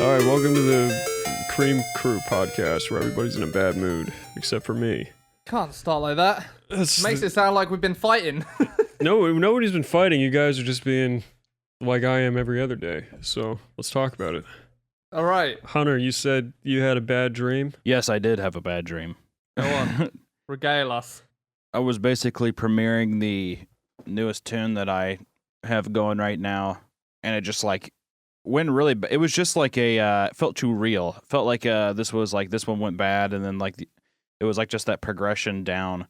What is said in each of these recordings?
All right, welcome to the Cream Crew podcast, where everybody's in a bad mood except for me. Can't start like that. Makes it sound like we've been fighting. No, nobody's been fighting. You guys are just being like I am every other day. So let's talk about it. All right, Hunter, you said you had a bad dream. Yes, I did have a bad dream. go on. Regale us. I was basically premiering the newest tune that I have going right now, and it just like went really. It was just like it felt too real. It felt like this one went bad, and then it was like just that progression down,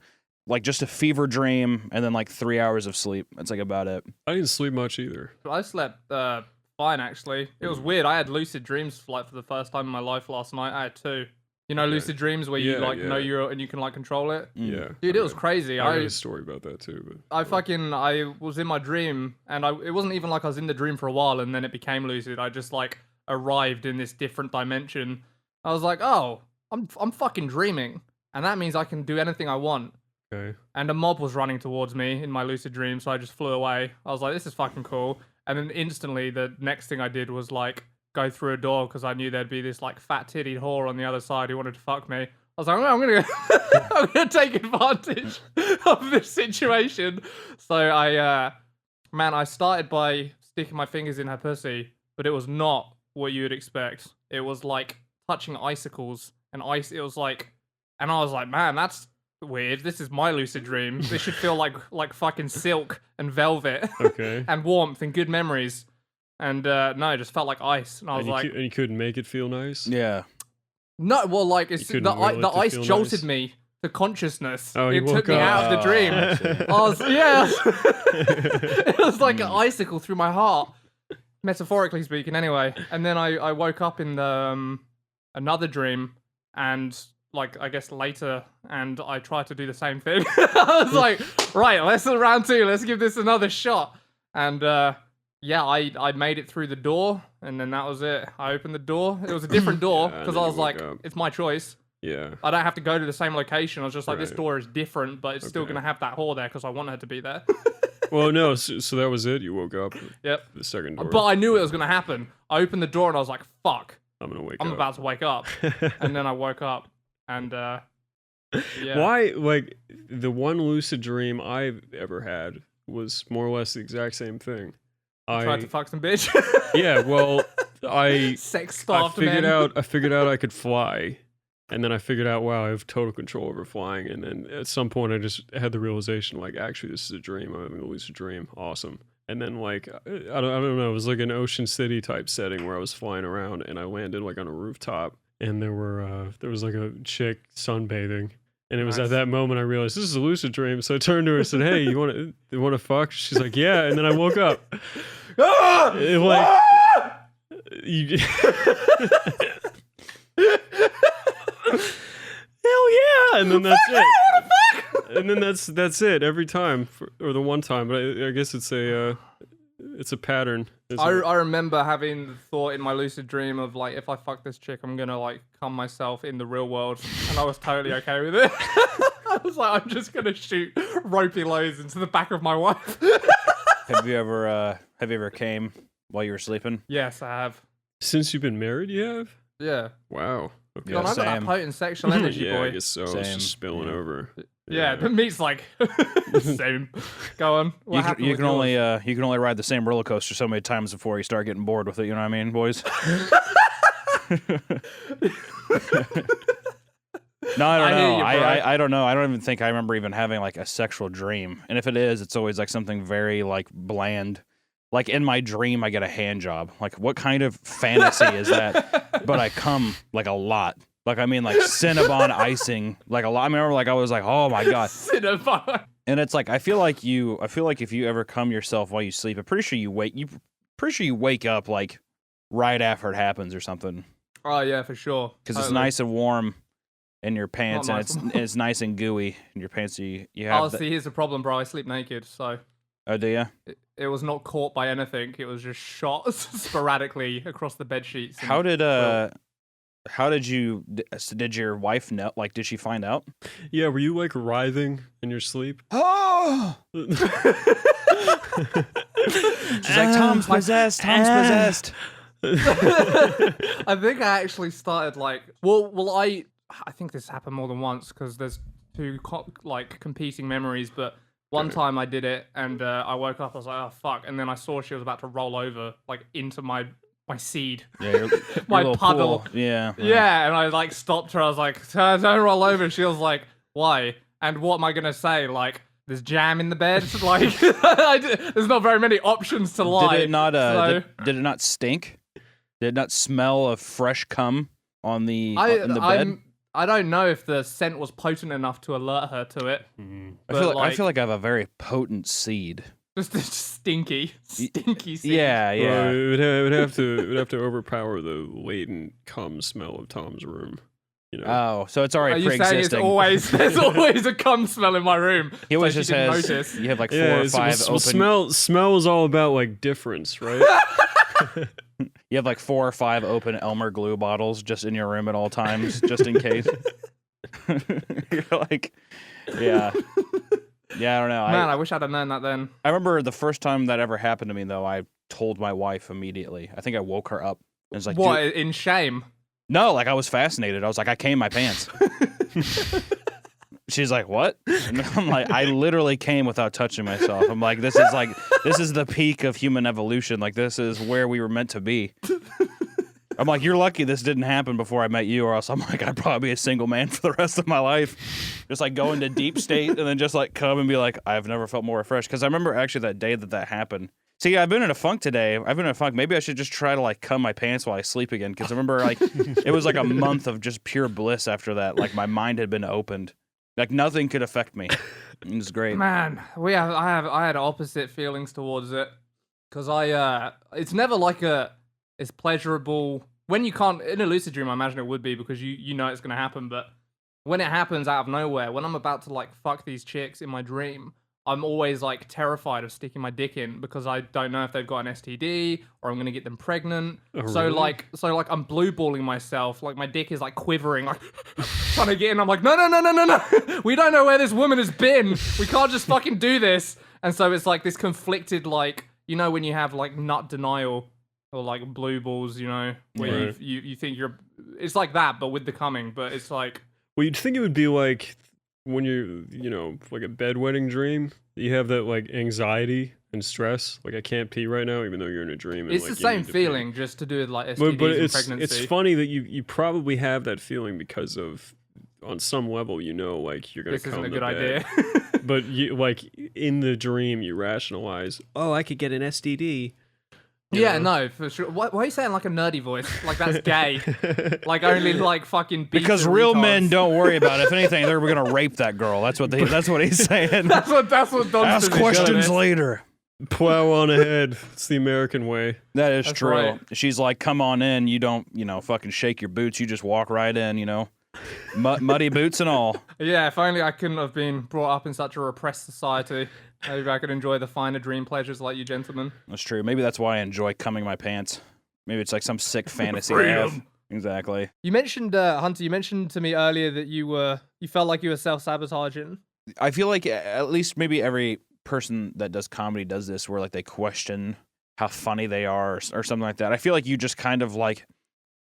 like just a fever dream, and then like 3 hours of sleep. That's like about it. I didn't sleep much either. I slept fine, actually. It was weird. I had lucid dreams like for the first time in my life last night. I had two. You know, lucid dreams where you know you're and you can like control it. Yeah, Dude, it was crazy. I got a story about that too. But I was in my dream, and it wasn't even like I was in the dream for a while and then it became lucid. I just like arrived in this different dimension. I was like, oh, I'm fucking dreaming, and that means I can do anything I want. Okay. And a mob was running towards me in my lucid dream, so I just flew away. I was like, this is fucking cool. And then instantly, the next thing I did was like go through a door because I knew there'd be this like fat titty whore on the other side who wanted to fuck me. I was like, I'm gonna take advantage of this situation. So I started by sticking my fingers in her pussy, but it was not what you would expect. It was like touching icicles and ice. It was like, and I was like, man, that's weird. This is my lucid dream. This should feel like fucking silk and velvet. Okay. And warmth and good memories. And no, it just felt like ice. And I was like, and you couldn't make it feel nice. Yeah. no, well, like it's You the couldn't will it to ice feel josted nice? me to consciousness. Oh, you it took woke me up. out of the dream. I was it was like an icicle through my heart, metaphorically speaking. Anyway, and then I woke up in the another dream, and like I guess later, and I tried to do the same thing. I was like, right, let's round two. Let's give this another shot. And yeah, I made it through the door, and then that was it. I opened the door. It was a different door Yeah, and because then I you was like, woke up. it's my choice. Yeah. I don't have to go to the same location. I was just like, this Right. door is different, but it's still Okay. going to have that whore there because I want her to be there. Well, no. So that was it. You woke up. Yep. The second door. But I knew it was going to happen. I opened the door and I was like, fuck, I'm gonna wake I'm up. about to wake up. And then I woke up and yeah. Why? Like the one lucid dream I've ever had was more or less the exact same thing. Tried to fuck some bitch. Yeah. Well, I Sex-starved figured man. out I could fly, and then I figured out, wow, I have total control over flying. And then at some point, I just had the realization, like, actually, this is a dream. I'm having a lucid dream. Awesome. And then, like, I don't know. It was like an Ocean City type setting where I was flying around, and I landed like on a rooftop, and there was like a chick sunbathing. And it was Nice. at that moment I realized this is a lucid dream. So I turned to her and said, "Hey, you want to fuck?" She's like, "Yeah." And then I woke up. It, like, you, hell yeah! And then that's it. And then that's it every time, or the one time. But I guess it's a pattern. I remember having the thought in my lucid dream of like, if I fuck this chick, I'm gonna like come myself in the real world, and I was totally okay with it. I was like, I'm just gonna shoot ropey loads into the back of my wife. Have you ever came while you were sleeping? Yes, I have. Since you've been married, you have? Yeah. Wow. Okay. Yeah, John, I've got that same. potent sexual energy, Yeah, boy. I guess so. It's Same. just spilling Yeah. over. Yeah, the meat's like same. Go on. What happened You with can only yours? you can only ride the same roller coaster so many times before you start getting bored with it. You know what I mean, boys? No, I don't I hear know. you, bro. I don't know. I don't even think I remember even having like a sexual dream. And if it is, it's always like something very like bland. Like in my dream, I get a hand job. Like what kind of fantasy is that? But I come like a lot. Like I mean, like Cinnabon icing, like a lot. I remember, like I was like, oh my god. Cinnabon. And it's like I feel like if you ever come yourself while you sleep, I'm pretty sure you wake up like right after it happens or something. Oh yeah, for sure. Because it's Totally. nice and warm in your pants, Not and nice. it's nice and gooey in your pants. So you have. Oh, see, here's the problem, bro. I sleep naked, so Oh, do you? it was not caught by anything. It was just shot sporadically across the bed sheets. and- How did did your wife know? Like, did she find out? Yeah, were you like writhing in your sleep? Oh! She's like, Tom's possessed. Tom's possessed. I think I actually started like, I think this happened more than once because there's two competing memories. But one time I did it and I woke up, I was like, oh fuck, and then I saw she was about to roll over like into my seed, Yeah, my little puddle. pool. Yeah. Yeah, and I like stopped her. I was like, don't roll over. She was like, why? And what am I gonna say? Like, there's jam in the bed. Like, there's not very many options to lie. Did it not? so... Did it not stink? Did it not smell of fresh cum on the in the bed? I don't know if the scent was potent enough to alert her to it. I feel like I have a very potent seed. Just stinky seed. Yeah, yeah. Well, it would have to overpower the latent cum smell of Tom's room. You know. Oh, so it's Are already you saying pre-existing. there's always a cum smell in my room? He always so just she didn't has. notice. You have like 4 yeah, or 5 open. Smell is all about like difference, right? You have like 4 or 5 open Elmer glue bottles just in your room at all times, just in case. You're like, yeah. Yeah, I don't know. Man, I wish I'd have known that then. I remember the first time that ever happened to me, though, I told my wife immediately. I think I woke her up. And was like, what, dude. in shame? No, like I was fascinated. I was like, I came my pants. She's like, what? And I'm like, I literally came without touching myself. I'm like, this is the peak of human evolution. Like, this is where we were meant to be. I'm like, you're lucky this didn't happen before I met you, or else I'm like, I'd probably be a single man for the rest of my life. Just like go into deep state and then just like come and be like, I've never felt more refreshed. Because I remember actually that day that happened. See, I've been in a funk today. I've been in a funk. Maybe I should just try to like cum my pants while I sleep again. Because I remember like it was like a month of just pure bliss after that. Like my mind had been opened. Like nothing could affect me. It was great. Man, I had opposite feelings towards it. Because it's never like it's pleasurable. When you can't, in a lucid dream, I imagine it would be because you know it's going to happen. But when it happens out of nowhere, when I'm about to like fuck these chicks in my dream, I'm always like terrified of sticking my dick in because I don't know if they've got an STD or I'm gonna get them pregnant. Oh, so really? like I'm blue balling myself. Like my dick is like quivering, like trying to get in. I'm like, no. We don't know where this woman has been. We can't just fucking do this. And so it's like this conflicted, like, you know, when you have like nut denial or like blue balls, you know, where Right. you think it's like that, but with the coming. But it's like, Well, you'd think it would be like when you know, like a bedwetting dream. You have that like anxiety and stress. Like I can't pee right now, even though you're in a dream. And, it's like, the you same need to feeling, just to do with like STDs But and it's pregnancy. funny that you probably have that feeling because of on some level you know like you're gonna This isn't come a to good bed. idea. But you like in the dream you rationalize, oh, I could get an STD. You Yeah, know? no, for sure. Why are you saying like a nerdy voice? Like that's gay. Like only like fucking beta Because real retards. men don't worry about it. If anything, they're gonna rape that girl. That's what he's saying. That's what Don Ask questions later. Plow on ahead. It's the American way. That is That's true. right. She's like, come on in. You don't, fucking shake your boots. You just walk right in, muddy boots and all. Yeah, if only I couldn't have been brought up in such a repressed society. Maybe I could enjoy the finer dream pleasures like you gentlemen. That's true. Maybe that's why I enjoy cumming my pants. Maybe it's like some sick fantasy I have. Freedom. Exactly. You mentioned Hunter. You mentioned to me earlier that you felt like you were self-sabotaging. I feel like at least maybe every person that does comedy does this, where like they question how funny they are or something like that. I feel like you just kind of like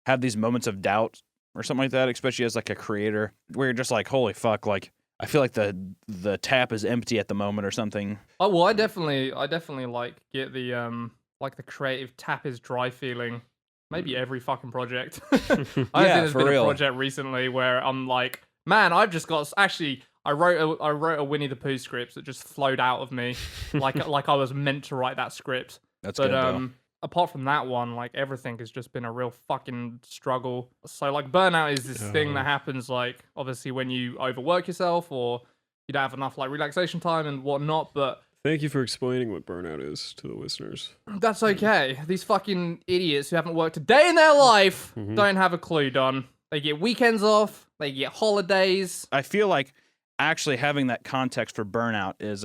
have these moments of doubt or something like that, especially as like a creator, where you're just like, holy fuck, like I feel like the tap is empty at the moment or something. Oh well, I definitely like get the like the creative tap is dry feeling. Maybe every fucking project. I don't think there's for been real. a project recently where I'm like, man, I've just got actually. I wrote a Winnie the Pooh script that just flowed out of me, like I was meant to write that script. That's But good though. apart from that one, like everything has just been a real fucking struggle. So like burnout is this thing that happens like obviously when you overwork yourself or you don't have enough like relaxation time and whatnot. But Thank you for explaining what burnout is to the listeners. that's okay. These fucking idiots who haven't worked a day in their life Mhm. don't have a clue, Don. They get weekends off. They get holidays. I feel like actually having that context for burnout is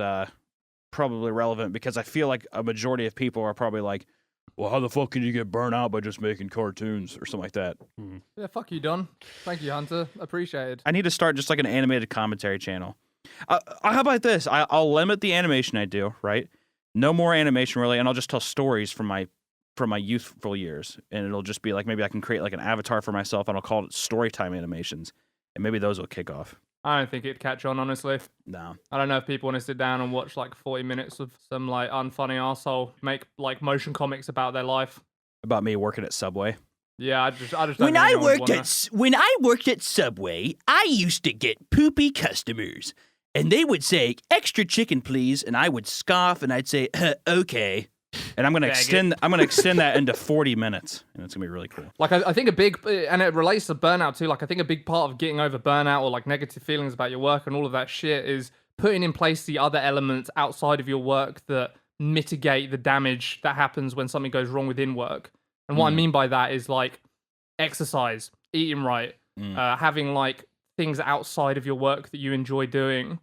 probably relevant, because I feel like a majority of people are probably like, well, how the fuck can you get burnt out by just making cartoons or something like that? Yeah, fuck you, Don. Thank you, Hunter. Appreciated. I need to start just like an animated commentary channel. How about this? I'll limit the animation I do, right? No more animation really, and I'll just tell stories from my from my youthful years, and it'll just be like maybe I can create like an avatar for myself, and I'll call it Storytime Animations, and maybe those will kick off. I don't think it'd catch on, honestly. No. I don't know if people want to sit down and watch like 40 minutes of some like unfunny arsehole make like motion comics about their life. About me working at Subway. Yeah, I just don't When think I anyone would worked wanna- at Subway, I used to get poopy customers, and they would say, "Extra chicken, please," and I would scoff and I'd say, "Okay." And I'm gonna Bag it. extend that into 40 minutes, and it's gonna be really cool. Like I think a big, and it relates to burnout too. Like I think a big part of getting over burnout or like negative feelings about your work and all of that shit is putting in place the other elements outside of your work that mitigate the damage that happens when something goes wrong within work. And what I mean by that is like exercise, eating right, having like things outside of your work that you enjoy doing.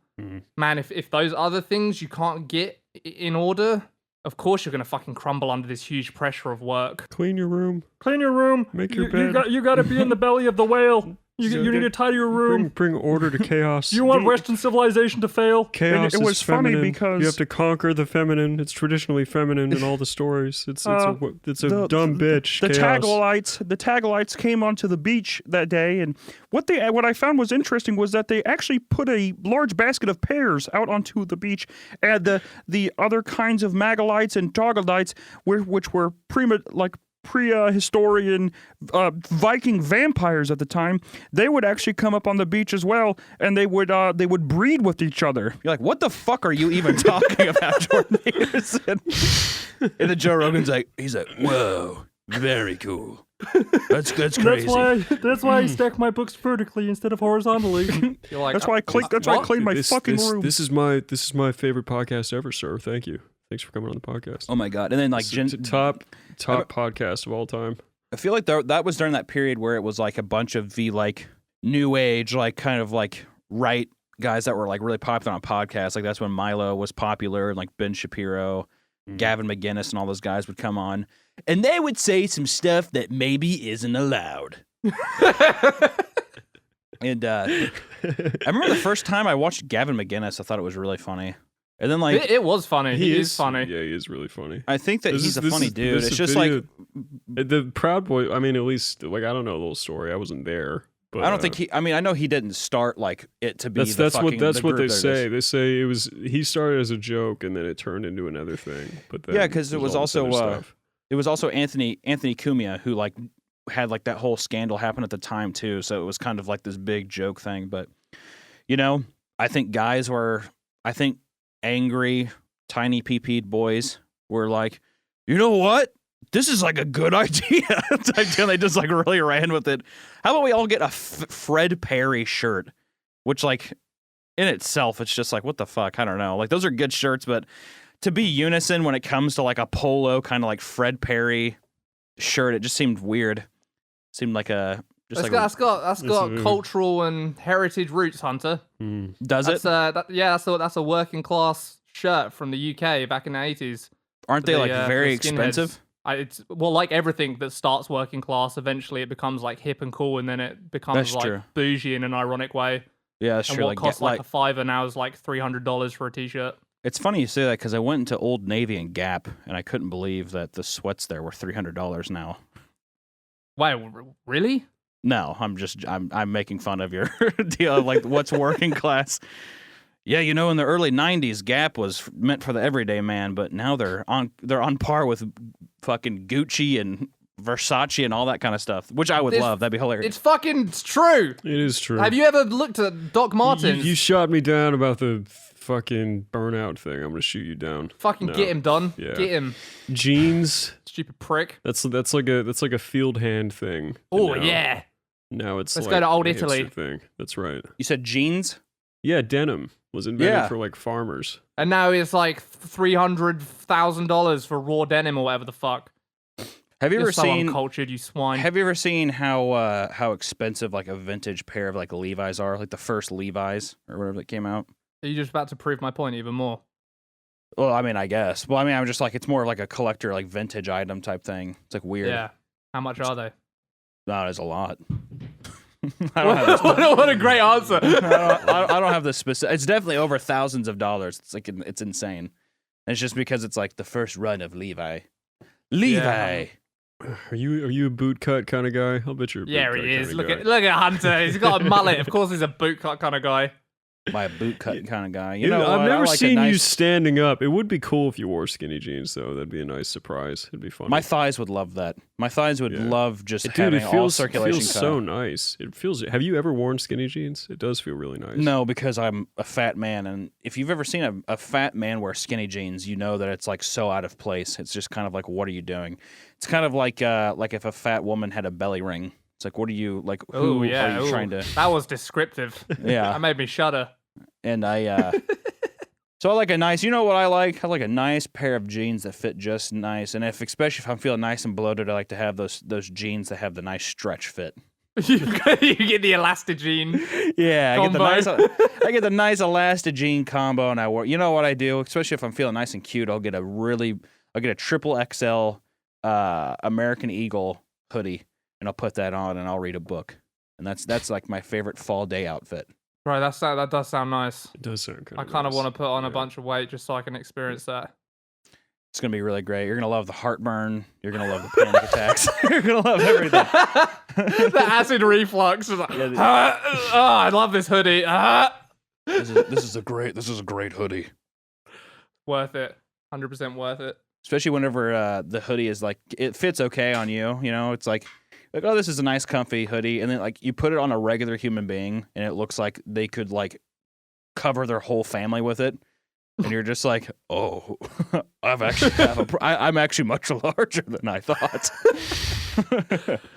Man, if those other things you can't get in order, of course you're gonna fucking crumble under this huge pressure of work. Clean your room. Clean your room. Make your bed. You gotta be in the belly of the whale. You need to tidy your room. Bring order to chaos. You want Western civilization to fail? Chaos it is was funny feminine. because- you have to conquer the feminine. It's traditionally feminine in all the stories. It's a The- dumb bitch. The chaos. Taglites came onto the beach that day, and what I found was interesting was that they actually put a large basket of pears out onto the beach, and the other kinds of Magalites and Troglodytes, which were prehistorian Viking vampires at the time, they would actually come up on the beach as well, and they would breed with each other. You're like, what the fuck are you even talking about, Jordan Peterson? And then Joe Rogan's like, he's like, whoa, very cool. That's crazy. That's why I stack my books vertically instead of horizontally. You're like, That's why I clean my fucking room. This is my favorite podcast ever, sir. Thank you. Thanks for coming on the podcast. Oh my god! And then like It's a top podcast of all time. I feel like that was during that period where it was like a bunch of the like new age, like kind of like right guys that were like really popular on podcasts. Like that's when Milo was popular, and like Ben Shapiro, Gavin McGinnis, and all those guys would come on, And they would say some stuff that maybe isn't allowed. and I remember the first time I watched Gavin McGinnis, I thought it was really funny. And then like it was funny. He is funny. Yeah, he is really funny. I think that he's a funny dude. It's just like the Proud Boy. I mean, at least like I don't know the whole story. I wasn't there. But, I don't think he. I mean, I know he didn't start like it to be. That's what they say. Is. They say he started as a joke and then it turned into another thing. But then yeah, because it was all this other also stuff. it was also Anthony Cumia who like had like that whole scandal happen at the time too. So it was kind of like this big joke thing. But you know, I think angry tiny PP'd boys were like, you know what? This is like a good idea. And they just like really ran with it. How about we all get a Fred Perry shirt? Which like in itself, it's just like, what the fuck? I don't know. Like those are good shirts, but to be unison when it comes to like a polo kind of like Fred Perry shirt, it just seemed weird. Seemed like a just That's got cultural and heritage roots, Hunter. Does it? That's a working class shirt from the UK back in the 80s. Aren't they like very for skinheads. expensive? It's like everything that starts working class, eventually it becomes like hip and cool, and then it becomes That's like true. bougie in an ironic way. Yeah, that's And true. what Like, costs like a $5 now is like $300 for a t-shirt. it's funny you say that because I went into Old Navy and Gap, and I couldn't believe that the sweats there were $300 now. Wait, really? No, I'm making fun of your deal of like what's working class. Yeah, you know, in the early '90s, Gap was meant for the everyday man, but now they're on par with fucking Gucci and Versace and all that kind of stuff, which I would love. That'd be hilarious. It's fucking true. It is true. Have you ever looked at Doc Martens? You shot me down about the fucking burnout thing. I'm gonna shoot you down. Fucking No. get him, Don. Yeah. Get him, Jeans. stupid prick. That's like a field hand thing. Oh And yeah. Now it's Let's like go to old a Italy. hipster thing. That's right. You said jeans? Yeah, denim was invented Yeah. for like farmers. And now it's like $300,000 for raw denim or whatever the fuck. Have you You're ever so seen? uncultured, you swine. Have you ever seen how expensive like a vintage pair of like Levi's are? Like the first Levi's or whatever that came out. Are you just about to prove my point even more? Well, I mean, I guess. Well, I mean, I'm just like it's more like a collector, like vintage item type thing. It's like weird. Yeah. How much are they? No, it's a lot. I don't have this. What a great answer. I don't have the specific. It's definitely over thousands of dollars. It's like it's insane. And it's just because it's like the first run of Levi. Levi. Are you a boot cut kind of guy? I'll bet you're a boot Yeah, cut he is. kinda Look guy. at Hunter. He's got a mullet. Of course, he's a bootcut kind of guy. My boot cut kind of guy. You Dude, know I've what? I never like a seen you nice- standing up. It would be cool if you wore skinny jeans, though. That'd be a nice surprise. It'd be fun. My thighs would love that. My thighs would Yeah. love just Dude, having it all feels circulation cut. so nice. It feels. Have you ever worn skinny jeans? It does feel really nice. No, because I'm a fat man, and if you've ever seen a fat man wear skinny jeans, you know that it's like so out of place. It's just kind of like, what are you doing? It's kind of like if a fat woman had a belly ring. It's like, what are you like? Who Oh yeah, are you ooh, trying to? that was descriptive. Yeah, That made me shudder. and I. So I like a nice. You know what I like? I like a nice pair of jeans that fit just nice, and especially if I'm feeling nice and bloated, I like to have those jeans that have the nice stretch fit. You get the elastigene. Yeah, I Combo. get the nice elastigene combo, and I wear. You know what I do? Especially if I'm feeling nice and cute, I'll get a triple XL American Eagle hoodie, and I'll put that on, and I'll read a book, and that's like my favorite fall day outfit. Right, that does sound nice. It does sound kind I of. kind of want to put on a Yeah. bunch of weight just so I can experience that. It's gonna be really great. You're gonna love the heartburn. You're gonna love the panic attacks. You're gonna love everything. The acid reflux is like, Yeah, the- I love this hoodie. This is a great hoodie. Worth it. 100% worth it. Especially whenever the hoodie is like it fits okay on you. You know, it's like oh, this is a nice comfy hoodie, and then like you put it on a regular human being, and it looks like they could like cover their whole family with it, and you're just like, oh, I'm actually much larger than I thought.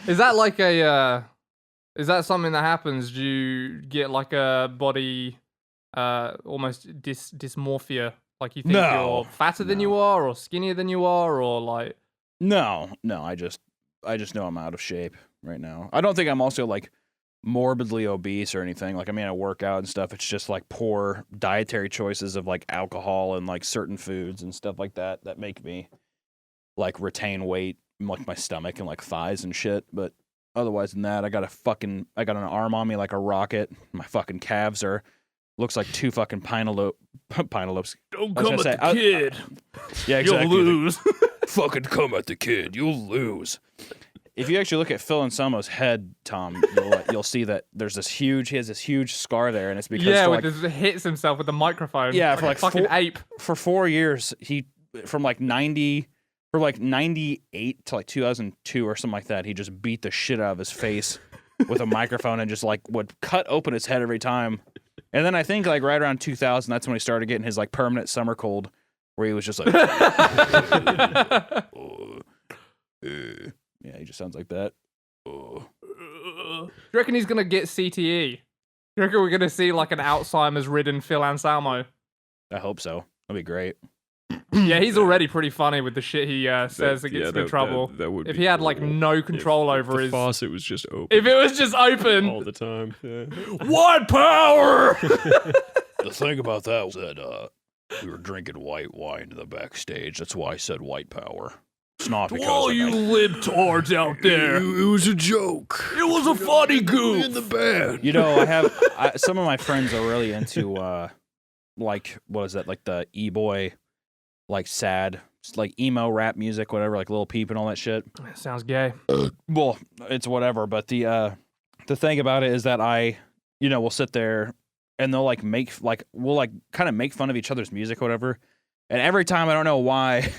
Is that like is that something that happens? Do you get like a body almost dysmorphia? Like you think No. you're fatter than No. you are, or skinnier than you are, or like No, I just know I'm out of shape right now. I don't think I'm also like morbidly obese or anything. Like I mean, I work out and stuff. It's just like poor dietary choices of like alcohol and like certain foods and stuff like that that make me like retain weight, like my stomach and like thighs and shit. But otherwise than that, I got an arm on me like a rocket. My fucking calves looks like two fucking pinelopes. don't I was gonna say, I- kid. Yeah, exactly. You'll lose. Fucking come at the kid, you'll lose. If you actually look at Phil Anselmo's head, Tom, you'll see that he has this huge scar there, and it's because Yeah, for with like, this, hits himself with the microphone. Yeah, like for a like fucking 4 ape. for 4 years, from 98 to like 2002 or something like that, he just beat the shit out of his face with a microphone and just like would cut open his head every time. And then I think like right around 2000, that's when he started getting his like permanent summer cold, where he was just like, yeah, he just sounds like that. Do you reckon he's gonna get CTE? Do you reckon we're gonna see like an Alzheimer's-ridden Phil Anselmo? I hope so. That'd be great. Yeah, he's already pretty funny with the shit he says that gets him in trouble. That would If be he had like cool. no control If over the his, faucet was just open if it was just open, all the time. Yeah. White power! The thing about that was that we were drinking white wine in the backstage. That's why I said white power. It's not because all of you libtards out there, It was a joke. it was a funny goof. In the band. You know, some of my friends are really into like what is that? Like the e-boy, like sad, like emo rap music, whatever, like Lil Peep and all that shit. Sounds gay. Well, it's whatever. But the thing about it is that we'll sit there and they'll we'll like kind of make fun of each other's music or whatever. And every time, I don't know why,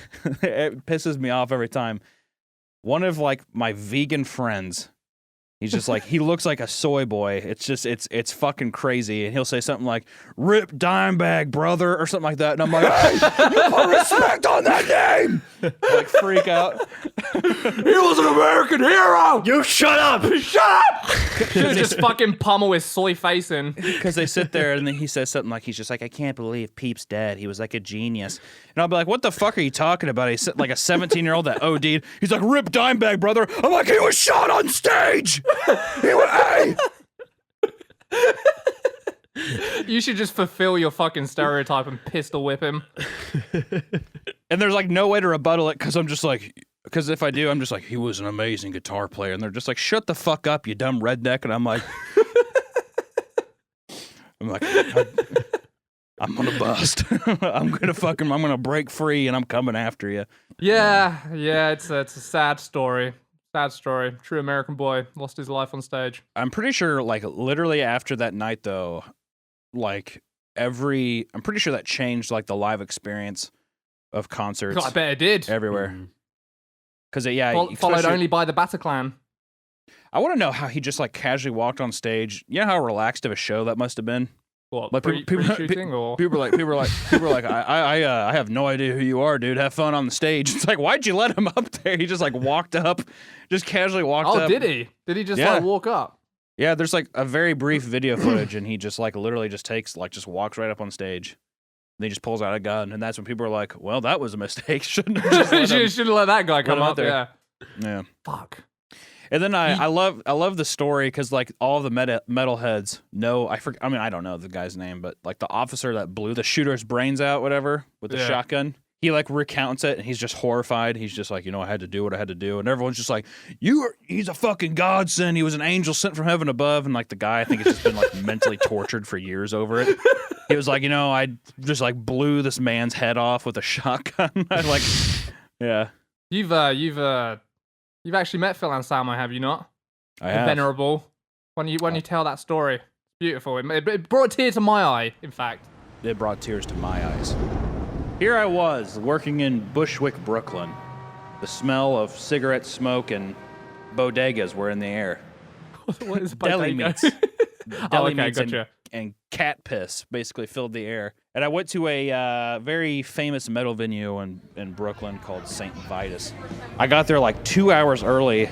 it pisses me off every time. One of like my vegan friends, he's just like, he looks like a soy boy. It's just, it's fucking crazy. And he'll say something like, "Rip Dimebag, brother," or something like that. And I'm like, "Hey, you put respect on that name!" Like freak out. He was an American hero. You shut up! Shut up! Should just fucking pummel his soy face in. Because they sit there and then he says something like, he's just like, "I can't believe Peep's dead. He was like a genius." And I'll be like, "What the fuck are you talking about?" He's like a 17-year-old that OD'd. He's like, "Rip Dimebag, brother." I'm like, "He was shot on stage. He was, hey." You should just fulfill your fucking stereotype and pistol whip him. And there's like no way to rebuttal it because I'm just like, because if I do, I'm just like, "He was an amazing guitar player." And they're just like, "Shut the fuck up, you dumb redneck." And I'm like, I'm gonna bust. I'm gonna break free, and I'm coming after you. Yeah, it's a sad story. Sad story. True American boy lost his life on stage. I'm pretty sure, like, literally after that night, though, like I'm pretty sure that changed like the live experience of concerts I bet it did. everywhere. Mhm. Because yeah, Followed especially- only by the Bataclan. I want to know how he just like casually walked on stage. You know how relaxed of a show that must have been. What? Like, people- Pre-shooting or? People are like, I have no idea who you are, dude. Have fun on the stage. It's like, why'd you let him up there? He just like walked up, just casually walked Oh, up. did he? Did he just Yeah. like walk up? Yeah, there's like a very brief video footage, and he just like literally just takes like just walks right up on stage. And he just pulls out a gun, and that's when people are like, "Well, that was a mistake. Shouldn't have just let him." Shouldn't let that guy come him out up there. there. Yeah. Fuck. And then I love the story because like all the metalheads know I mean I don't know the guy's name, but like the officer that blew the shooter's brains out, whatever, with the Yeah. shotgun. He like recounts it, and he's just horrified. He's just like, I had to do what I had to do, and everyone's just like, he's a fucking godsend. He was an angel sent from heaven above, and like the guy, I think, has just been like mentally tortured for years over it. He was like, I just like blew this man's head off with a shotgun. I like, yeah, You've actually met Phil Anselmo, have you not? I The have. Venerable. When you tell that story, it's beautiful. It brought a tear to my eye. In fact. It brought tears to my eyes. Here I was, working in Bushwick, Brooklyn. The smell of cigarette smoke and bodegas were in the air. What is Deli bodega? meats. Oh, Deli okay, meats gotcha. and cat piss basically filled the air. And I went to a very famous metal venue in Brooklyn called St. Vitus. I got there like 2 hours early,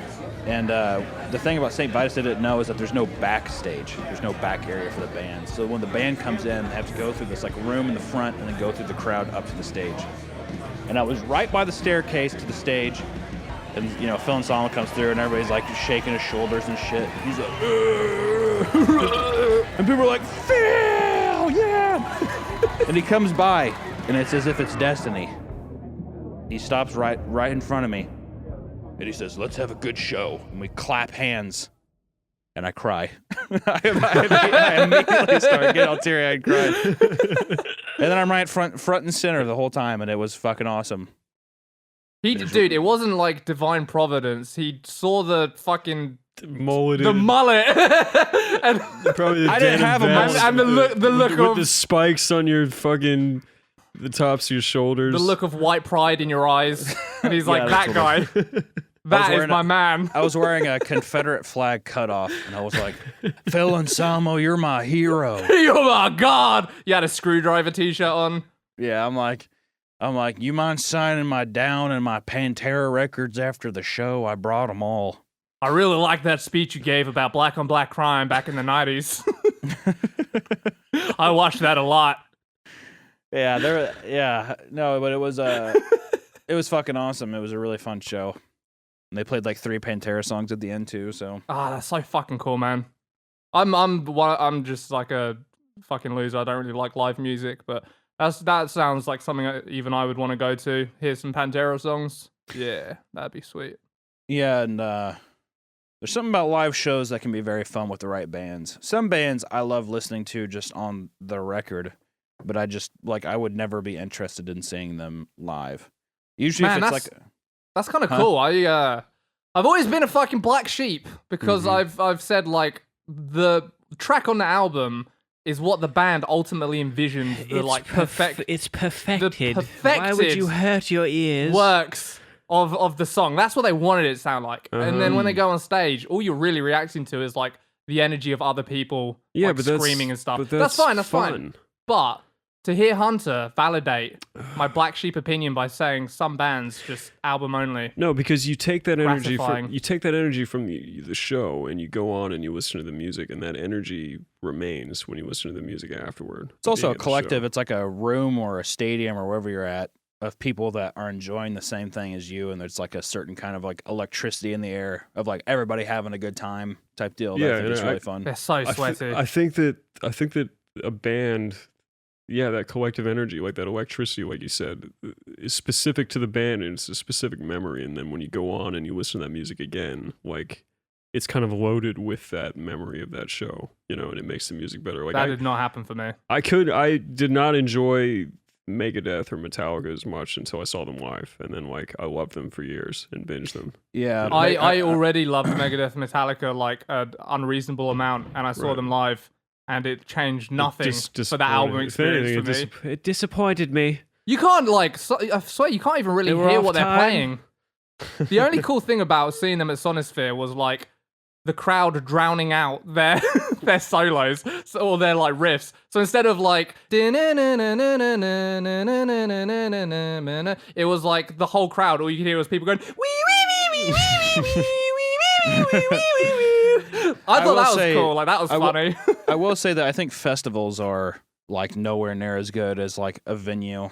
and the thing about St. Vitus I didn't know is that there's no backstage. There's no back area for the band. So when the band comes in, they have to go through this like room in the front and then go through the crowd up to the stage. And I was right by the staircase to the stage. And, Phil Anselmo comes through, and everybody's, like, shaking his shoulders and shit. He's like, and people are like, Phil, yeah! And he comes by, and it's as if it's destiny. He stops right in front of me, and he says, let's have a good show. And we clap hands, and I cry. I immediately started getting all teary-eyed and crying. And then I'm right front and center the whole time, and it was fucking awesome. Dude, it wasn't like divine providence. He saw the fucking Mullet. the mullet, and Probably the I didn't denim have a vest mullet. And the look with of- the spikes on your fucking the tops of your shoulders. the look of white pride in your eyes, and he's like, Yeah, that that's guy, that is wearing my a- man. I was wearing a Confederate flag cutoff, and I was like, Phil Anselmo, you're my hero. Oh my god! You had a screwdriver T-shirt on. Yeah, I'm like, you mind signing my Down and my Pantera records after the show? I brought them all. I really like that speech you gave about black on black crime back in the 90s. I watched that a lot. Yeah, no, but it was fucking awesome. It was a really fun show. And they played like 3 Pantera songs at the end too. So Ah, that's so fucking cool, man. I'm just like a fucking loser. I don't really like live music, but that sounds like something even I would want to go to. Hear some Pantera songs. Yeah, that'd be sweet. yeah, and there's something about live shows that can be very fun with the right bands. Some bands I love listening to just on the record, but I would never be interested in seeing them live. Usually, Man, if it's like, That's kind of Huh? cool. I've always been a fucking black sheep because Mm-hmm. I've said like the track on the album is what the band ultimately envisioned. The like perfect It's perfected. perfected Why would you hurt your ears? works of the song. That's what they wanted it to sound like. And then when they go on stage, all you're really reacting to is like the energy of other people yeah, like, but that's screaming and stuff. But That's fine, that's fine. fun. But to hear Hunter validate my black sheep opinion by saying some bands just album only. No, because you take that energy Gratifying. from the show, and you go on and you listen to the music, and that energy remains when you listen to the music afterward. it's also being a at the collective. show. It's like a room or a stadium or wherever you're at of people that are enjoying the same thing as you, and there's like a certain kind of like electricity in the air of like everybody having a good time type deal. Yeah, I think it's and really fun. They're so sweaty. I think that a band, yeah, that collective energy, like that electricity, like you said, is specific to the band, and it's a specific memory. And then when you go on and you listen to that music again, like it's kind of loaded with that memory of that show, you know, and it makes the music better. Like That did not happen for me. I did not enjoy Megadeth or Metallica as much until I saw them live, and then like I loved them for years and binged them. Yeah, I already loved Megadeth and Metallica like an unreasonable amount, and I saw Right. them live, and it changed nothing Dis- for that album disappointed. If experience anything, for me. it disappointed me. You can't like, I swear, you can't even really They were hear off what they're time. playing. The only cool thing about seeing them at Sonisphere was like the crowd drowning out their their solos or their like riffs. So instead of like it was like the whole crowd. All you could hear was people going wee wee wee wee wee wee wee wee wee wee. I thought will that was say, cool. Like that was I will- funny. I will say that I think festivals are like nowhere near as good as like a venue.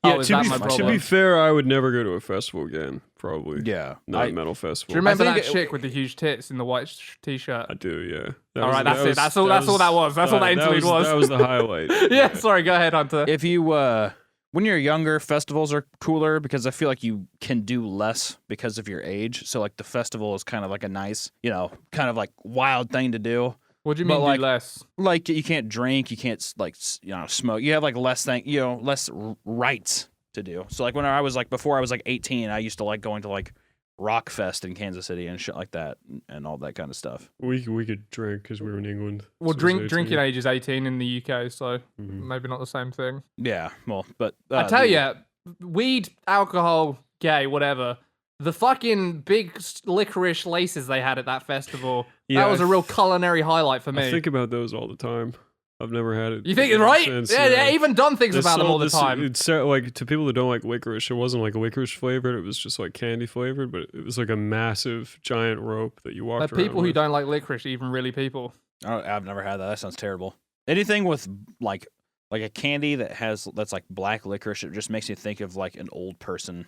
Oh, is to that be, my to problem? be fair, I would never go to a festival again. Probably Yeah, not a metal festival. Do you remember I that think chick with the huge tits in the white t-shirt? I do, yeah. All right, that's it. That's all that was. That's all that interlude was. That was the highlight. Yeah, sorry. Go ahead, Hunter. if you when you're younger, festivals are cooler because I feel like you can do less because of your age. So like the festival is kind of like a nice, you know, kind of like wild thing to do. What do you but mean like- do less? Like you can't drink, you can't smoke. You have like less less rights to do. So like when I was like before I was like 18, I used to like going to like Rock Fest in Kansas City and shit like that and all that kind of stuff. We could drink because we were in England. Well, so it was 18. drinking age is 18 in the UK, so Mhm. maybe not the same thing. Yeah, well, but I tell you, weed, alcohol, gay, whatever. The fucking big licorice laces they had at that festival. Yeah, that was I a real th- culinary highlight for me. I think about those all the time. I've never had it. You think it's right? since, Yeah, they even done things about them all the time. It's like to people that don't like licorice, it wasn't like licorice flavored. It was just like candy flavored, but it was like a massive giant rope that you Are walked around people who with. don't like licorice even really people? I've never had that. That sounds terrible. Anything with like a candy that's like black licorice, it just makes me think of like an old person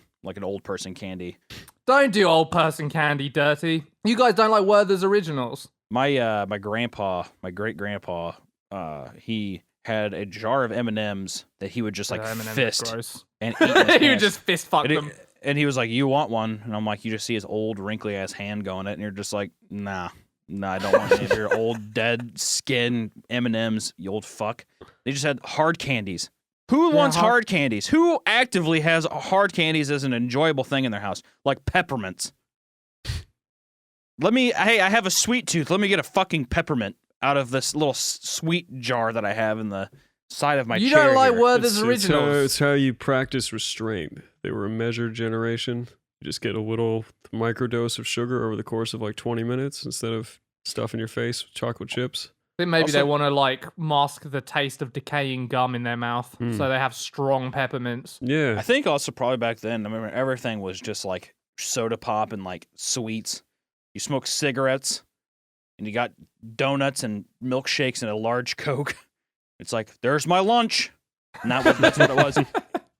candy. Don't do old person candy dirty. You guys don't like Werther's Originals. My my great grandpa, he had a jar of M&Ms that he would just like M&Ms are fist gross. and eat. in his He would hands. just fist fuck and, them. and he was like, "You want one?" And I'm like, "You just see his old wrinkly ass hand going it," and you're just like, "Nah, I don't want any of your old dead skin M&Ms, you old fuck." They just had hard candies. Who wants hard candies? Who actively has hard candies as an enjoyable thing in their house? Like peppermints. Hey, I have a sweet tooth. Let me get a fucking peppermint out of this little sweet jar that I have in the side of my You chair. don't like here. Werther's It's Originals. it's how you practice restraint. They were a measured generation. You just get a little microdose of sugar over the course of like 20 minutes instead of stuffing your face with chocolate chips. I think maybe Also- they want to like mask the taste of decaying gum in their mouth, so they have strong peppermints. Yeah. I think also probably back then, I remember everything was just like soda pop and like sweets. You smoke cigarettes and you got donuts and milkshakes and a large Coke. It's like, there's my lunch. And that's what it was.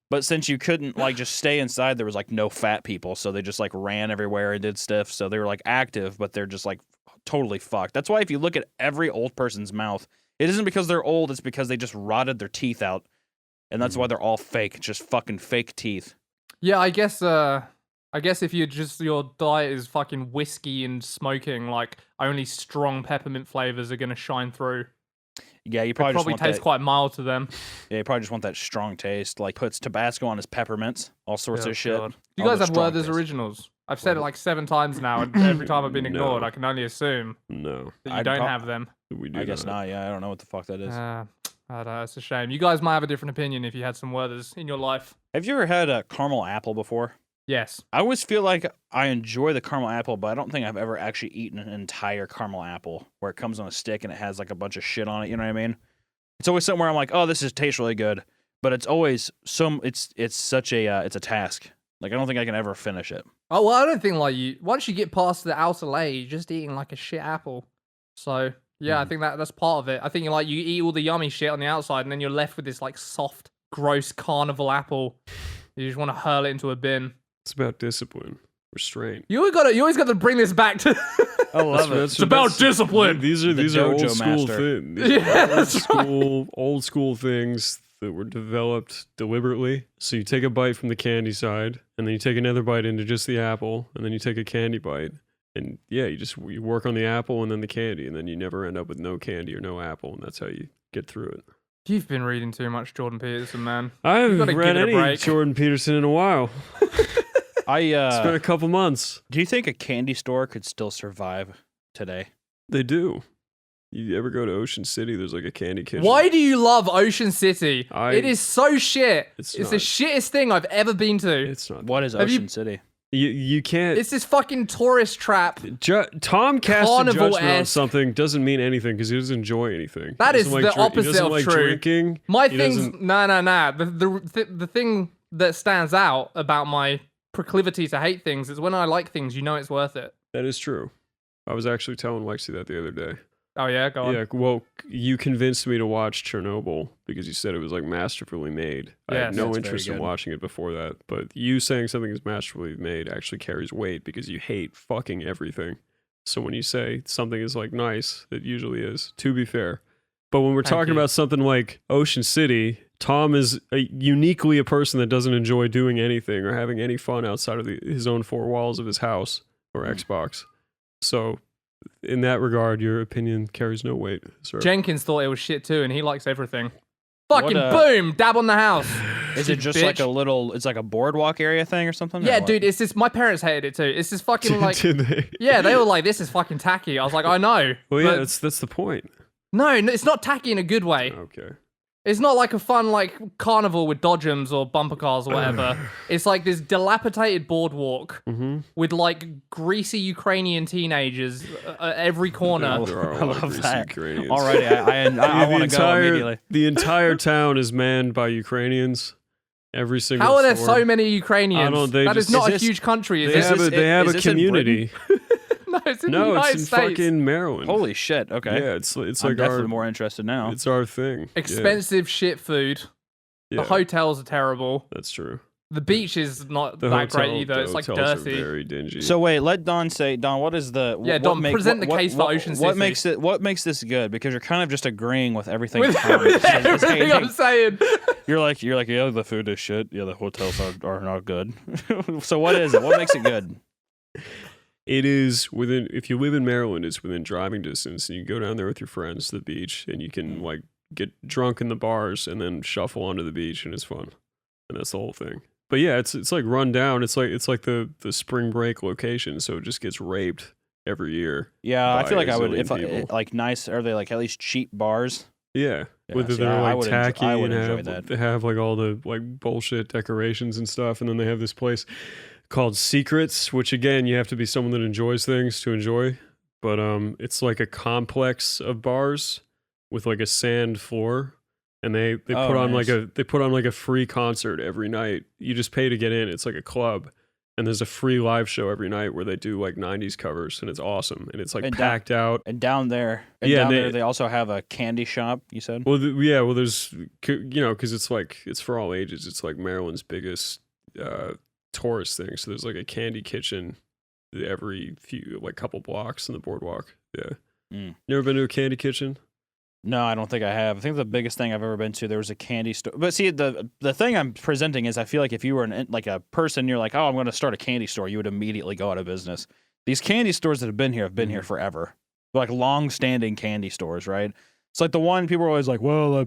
But since you couldn't like just stay inside, there was like no fat people. So they just like ran everywhere and did stuff. So they were like active, but they're just like totally fucked. That's why if you look at every old person's mouth, it isn't because they're old, it's because they just rotted their teeth out. And that's why they're all fake, just fucking fake teeth. Yeah, I guess if you just your diet is fucking whiskey and smoking, like only strong peppermint flavors are gonna shine through. Yeah, you It probably, probably just want tastes quite mild to them. Yeah, you probably just want that strong taste. Like puts Tabasco on his peppermints, all sorts Oh, of shit. God. Do you All guys the have strong Werther's taste. Originals? I've said it like 7 times now, and every time I've been No. ignored. I can only assume No. that you I'd don't prob- have them. We do I guess not. not. Yeah, I don't know what the fuck that is. I don't know, it's a shame. You guys might have a different opinion if you had some Werther's in your life. Have you ever had a caramel apple before? Yes. I always feel like I enjoy the caramel apple, but I don't think I've ever actually eaten an entire caramel apple where it comes on a stick and it has like a bunch of shit on it. You know what I mean? It's always somewhere I'm like, oh, tastes really good, but it's always it's such a it's a task. Like I don't think I can ever finish it. Oh well, I don't think like once you get past the outer layer, you're just eating like a shit apple. So yeah, I think that's part of it. I think you eat all the yummy shit on the outside, and then you're left with this like soft, gross carnival apple. You just want to hurl it into a bin. It's about discipline, restraint. You always got to bring this back to. I love it. It's about discipline. These are dojo old school master. things. Yeah, that's Old school things that were developed deliberately. So you take a bite from the candy side, and then you take another bite into just the apple, and then you take a candy bite, And yeah, you work on the apple and then the candy, and then you never end up with no candy or no apple, and that's how you get through it. You've been reading too much Jordan Peterson, man. I You haven't gotta read give it a any break. Jordan Peterson in a while. It's been I a couple months. do you think a candy store could still survive today? They do. You ever go to Ocean City? There's like a candy kitchen. Why do you love Ocean City? It is so shit. It's the not. shittest thing I've ever been to. It's not. What is Have you- Ocean City? You can't. It's this fucking tourist trap. Tom casting Carnival-esque. judgment on something doesn't mean anything because he doesn't enjoy anything. That He is doesn't the like he opposite doesn't of like true. Drinking. My He thing's doesn't- nah. The thing that stands out about my proclivity to hate things is when I like things, you know it's worth it. That is true. I was actually telling Lexi that the other day. Oh yeah, go on. Yeah, well, you convinced me to watch Chernobyl because you said it was like masterfully made. I Yes. had no That's interest very in good. watching it before that, but you saying something is masterfully made actually carries weight because you hate fucking everything. So when you say something is like nice, it usually is, to be fair. But when we're Thank talking you. about something like Ocean City, Tom is uniquely a person that doesn't enjoy doing anything or having any fun outside of his own four walls of his house or Xbox. So in that regard, your opinion carries no weight, sir. Jenkins thought it was shit too, and he likes everything. Fucking What, boom, dab on the house. Is You it just like bitch. a little? It's like a boardwalk area thing or something? or Yeah, what? dude, it's this. My parents hated it too. It's this fucking like. Did they? Yeah, they were like, "This is fucking tacky." I was like, "I know." Well, yeah, but that's the point. no, it's not tacky in a good way. Okay. It's not like a fun like carnival with dodgems or bumper cars or whatever. It's like this dilapidated boardwalk Mm-hmm. with like greasy Ukrainian teenagers at every corner. There are a I lot of love greasy that. Ukrainians. Alrighty, I The want to go entire- immediately. The entire town is manned by Ukrainians. Every single. How are there store. so many Ukrainians? I don't- they That is just- not Is a this- huge country, is They it? have a, they have is a this in community. No, it's in the No, United it's in States. fucking Maryland. Holy shit! Okay, Yeah, it's I'm like definitely our more interested now. it's our thing. Yeah, Expensive shit food. Yeah, The hotels are terrible. that's true. The beach is not The that great hotel- either. the It's like hotels dirty. Are very dingy. So wait, let Don say. Don, what is the? Yeah, what Don, make- present the what- case for what- Ocean What City. makes it? What makes this good? Because you're kind of just agreeing with everything. With Tom is everything saying. I'm saying. You're like, yeah, the food is shit. Yeah, the hotels are not good. So what is it? What makes it good? it is within. If you live in Maryland, it's within driving distance, and you go down there with your friends to the beach, and you can like get drunk in the bars and then shuffle onto the beach, and it's fun. And that's the whole thing. But yeah, it's like run down. It's like the spring break location, so it just gets raped every year. Yeah, I By feel like a I would zillion if I, people. like nice. Are they like at least cheap bars? Yeah, Yeah, whether see, they're I like would tacky I would and enjoy have, that. they have like all the like bullshit decorations and stuff, and then they have this place called Secrets, which again you have to be someone that enjoys things to enjoy. But it's like a complex of bars with like a sand floor, and they Oh, put on nice. like a free concert every night. You just pay to get in. It's like a club. And there's a free live show every night where they do like 90s covers, and it's awesome. And it's like And packed out. And down there, Yeah, down they- there, they also have a candy shop. You said. Well, yeah, well, there's, because it's like, it's for all ages. It's like Maryland's biggest tourist thing. So there's like a candy kitchen every like couple blocks in the boardwalk. Yeah. Mm. You ever been to a candy kitchen? No, I don't think I have. I think the biggest thing I've ever been to, there was a candy store. But see, the thing I'm presenting is I feel like if you were like a person, you're like, oh, I'm going to start a candy store, you would immediately go out of business. These candy stores that have been here forever. They're like long-standing candy stores, right? It's like the one people are always like, well,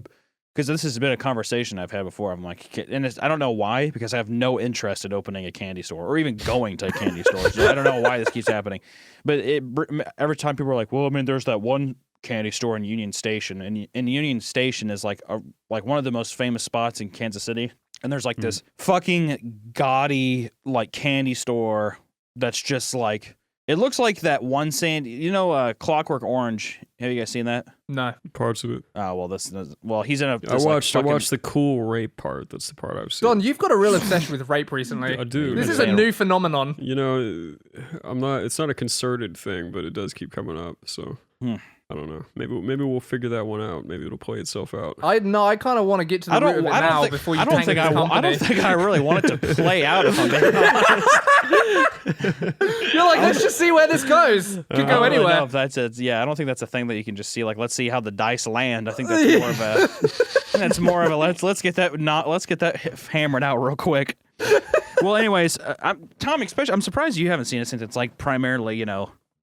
because this has been a conversation I've had before. I'm like, and I don't know why, because I have no interest in opening a candy store or even going to a candy store. So I don't know why this keeps happening. But every time people are like, well, I mean, there's that one candy store in Union Station, and Union Station is like one of the most famous spots in Kansas City. And there's like this fucking gaudy like candy store that's just like, it looks like that one Clockwork Orange. Have you guys seen that? No. Parts of it. Oh well, he's in a. I watched the cool rape part. That's the part I've seen. Don, you've got a real obsession with rape recently. I do. This man. is a new phenomenon. You know, it's not a concerted thing, but it does keep coming up. So I don't know. Maybe we'll figure that one out. Maybe it'll play itself out. I kind of want to get to the root of it now before you I don't tank think this company. I don't think I really want it to play out. If I'm being honest. You're like, let's just see where this goes. Could I go don't really anywhere. know if that's a, yeah, I don't think that's a thing that you can just see. Like, let's see how the dice land. I think that's more of a. That's more of a let's get that hammered out real quick. Well, anyways, Tom, especially, I'm surprised you haven't seen it since it's like primarily,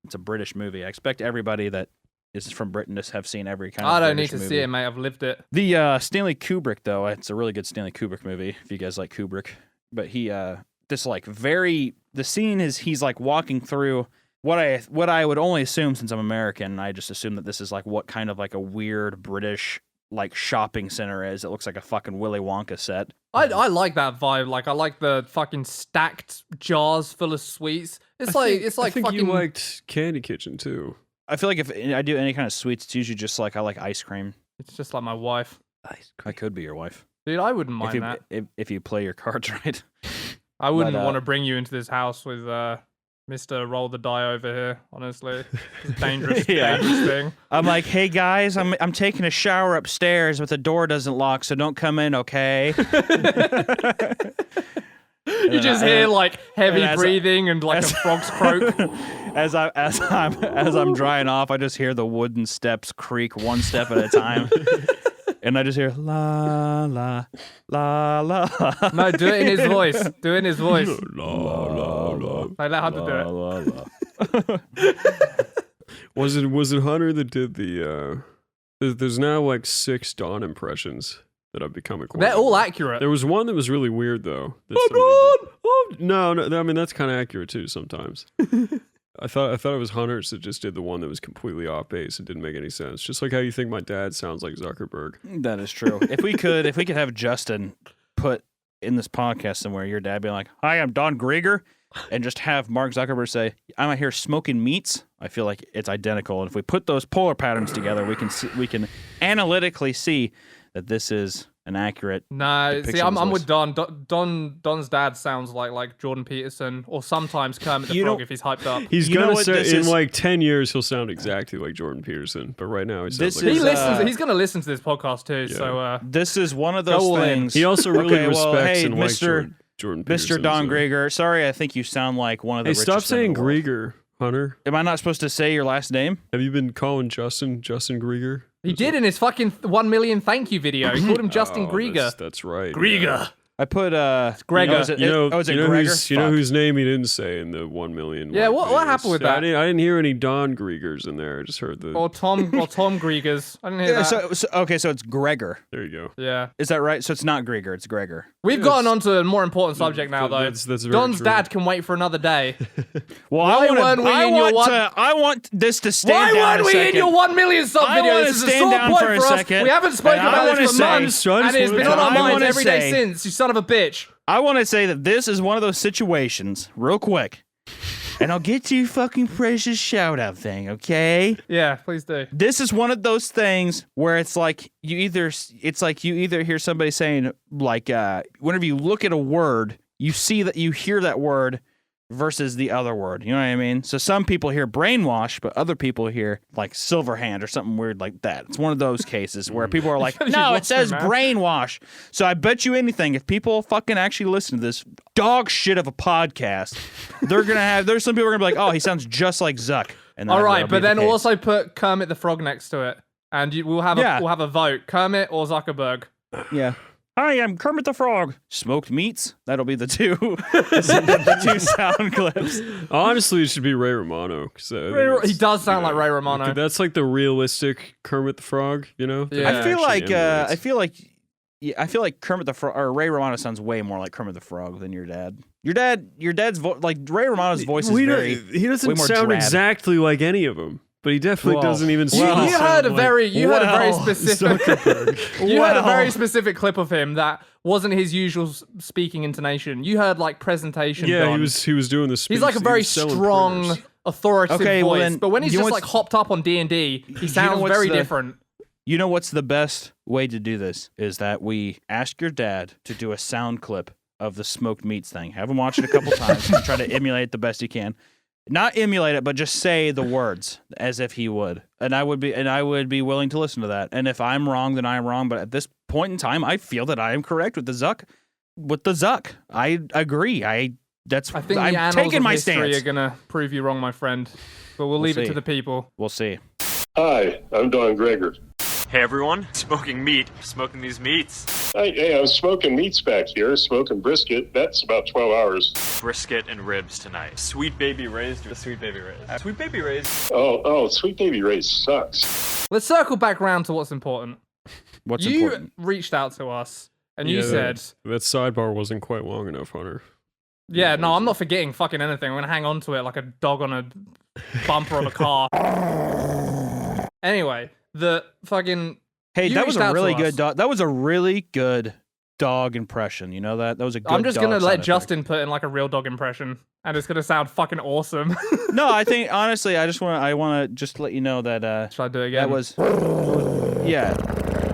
It's a British movie. I expect everybody that is from Britain to have seen every kind of I don't British need to movie. see it, mate. I've lived it. The Stanley Kubrick, though, it's a really good Stanley Kubrick movie, if you guys like Kubrick. But the scene is he's like walking through what I would only assume, since I'm American, I just assume that this is like what kind of like a weird British like shopping center is. It looks like a fucking Willy Wonka set. I like that vibe. Like, I like the fucking stacked jars full of sweets. It's like I think fucking. you liked Candy Kitchen too. I feel like if I do any kind of sweets, it's usually just like I like ice cream. It's just like my wife, I could be your wife. dude. I wouldn't mind that. If you play your cards right. I wouldn't but, want to bring you into this house with Mr. Roll the Die over here. Honestly, it's a dangerous, Yeah. dangerous thing. I'm like, hey guys, I'm taking a shower upstairs, but the door doesn't lock, so don't come in, okay? You just hear like heavy and as- breathing and like a as- frog's croak. As I'm drying off, I just hear the wooden steps creak one step at a time, and I just hear la la la la. No, do it in his voice. Do it in his voice. La, la, la. Like, let Hunter do it. Was it Hunter that did the? There's now like 6 Dawn impressions that I've become acquainted. They're all with. accurate. There was one that was really weird though. That somebody did. Oh, no, I mean that's kind of accurate too sometimes. I thought it was Hunters that just did the one that was completely off base and didn't make any sense. Just like how you think my dad sounds like Zuckerberg. That is true. If we could have Justin put in this podcast somewhere, your dad being like, "Hi, I'm Don Grieger," and just have Mark Zuckerberg say, "I'm out here smoking meats." I feel like it's identical. And if we put those polar patterns together, we can analytically see that this is an accurate. No, see, depiction of I'm his with Don. Don's dad sounds like Jordan Peterson, or sometimes Kermit the You Frog know- if he's hyped up. He's You know gonna what say this in is? like 10 years he'll sound exactly like Jordan Peterson, but right now he sounds This like is, He listens. uh, He's gonna listen to this podcast too. Yeah. So This is one of Go those all in. things. He also really Okay, well, respects hey, and likes Mr. Jordan Peterson. Mr. Don so- Grieger, sorry, I think you sound like one of the Hey, richest stop men saying in the world. Grieger, Hunter. Am I not supposed to say your last name? Have you been calling Justin Grieger? he did in his fucking 1 million thank you video. He called him Justin Oh, Grieger. That's right. Grieger. I put Gregor. Is it, You know, is it you know Gregor? whose, you know Fuck. whose name he didn't say in the 1 million. Yeah, white what videos. happened with Yeah, that? I didn't hear any Don Griegers in there. I just heard the. Or Tom Griegers. I didn't hear Yeah, that. so it's Gregor. There you go. Yeah. Is that right? So it's not Grieger, it's Gregor. We've gotten onto a more important subject now, though. That's very Don's true. dad can wait for another day. Well, Why weren't we in your one- I want this to stand Why down weren't a we second. in your 1 million sub I video? wanna This is a stand sore down point for a for us. second, We haven't spoken and I about wanna this for say- months, I just and it's wanna been on say- our I minds wanna every day say- since. You son of a bitch. I want to say that this is one of those situations, real quick, and I'll get to your fucking precious shout out thing, okay? Yeah, please do. This is one of those things where it's like you either hear somebody saying like whenever you look at a word, you hear that word versus the other word. You know what I mean? So some people hear brainwash, but other people hear like silver hand or something weird like that. It's one of those cases where people are like, You no, it lost me, says man. brainwash. So I bet you anything, if people fucking actually listen to this dog shit of a podcast, there's some people are gonna be like, oh, he sounds just like Zuck. And All that'll right, be but the then case. also put Kermit the Frog next to it, and we'll have a vote: Kermit or Zuckerberg. yeah. Hi, I'm Kermit the Frog. Smoked meats. That'll be the two, the two sound clips. Honestly, it should be Ray Romano. 'Cause, He does sound like Ray Romano. That's like the realistic Kermit the Frog, you know? That Yeah. I feel actually like emulates. I feel like Kermit the Frog or Ray Romano sounds way more like Kermit the Frog than your dad. Your dad's like Ray Romano's voice is We don't- very. He doesn't way more sound drab. exactly like any of them, but he definitely Well, doesn't even You, sound you heard a like very heard a very well, specific Zuckerberg. you heard a Well. very specific clip of him that wasn't his usual speaking intonation. You heard like presentation. Yeah, Don. he was doing the speech. He's like a he very was selling strong, printers. authoritative Okay, well voice. then, But when he's you know just what's- like hopped up on D&D, he sounds what's very the- different. You know what's the best way to do this is that we ask your dad to do a sound clip of the smoked meats thing. Have him watch it a couple times and try to emulate it the best you can. Not emulate it, but just say the words as if he would. And I would be willing to listen to that. And if I'm wrong, then I'm wrong. But at this point in time, I feel that I am correct with the Zuck. I agree. I think I'm the annals taking of my history stance. are gonna prove you wrong, my friend. But we'll leave it see. to the people. We'll see. Hi, I'm Don Gregor. Hey everyone, smoking meat, smoking these meats. Hey, I was smoking meats back here, smoking brisket. That's about 12 hours. Brisket and ribs tonight. Sweet Baby Ray's. The Sweet Baby Ray's. Sweet Baby Ray's. Oh, Sweet Baby Ray's sucks. Let's circle back around to what's important. What's you important? reached out to us and you Yeah, said, that sidebar wasn't quite long enough, Hunter. yeah, no, I'm not forgetting fucking anything. I'm going to hang on to it like a dog on a bumper of a car. Anyway, the fucking... Hey, you that was reached out a to really us. good dog. That was a really good dog impression. You know that? That was a good I'm just dog going to sound let effect. Justin put in like a real dog impression and it's going to sound fucking awesome. No, I think honestly, I want to just let you know that Should I do it again? that was yeah.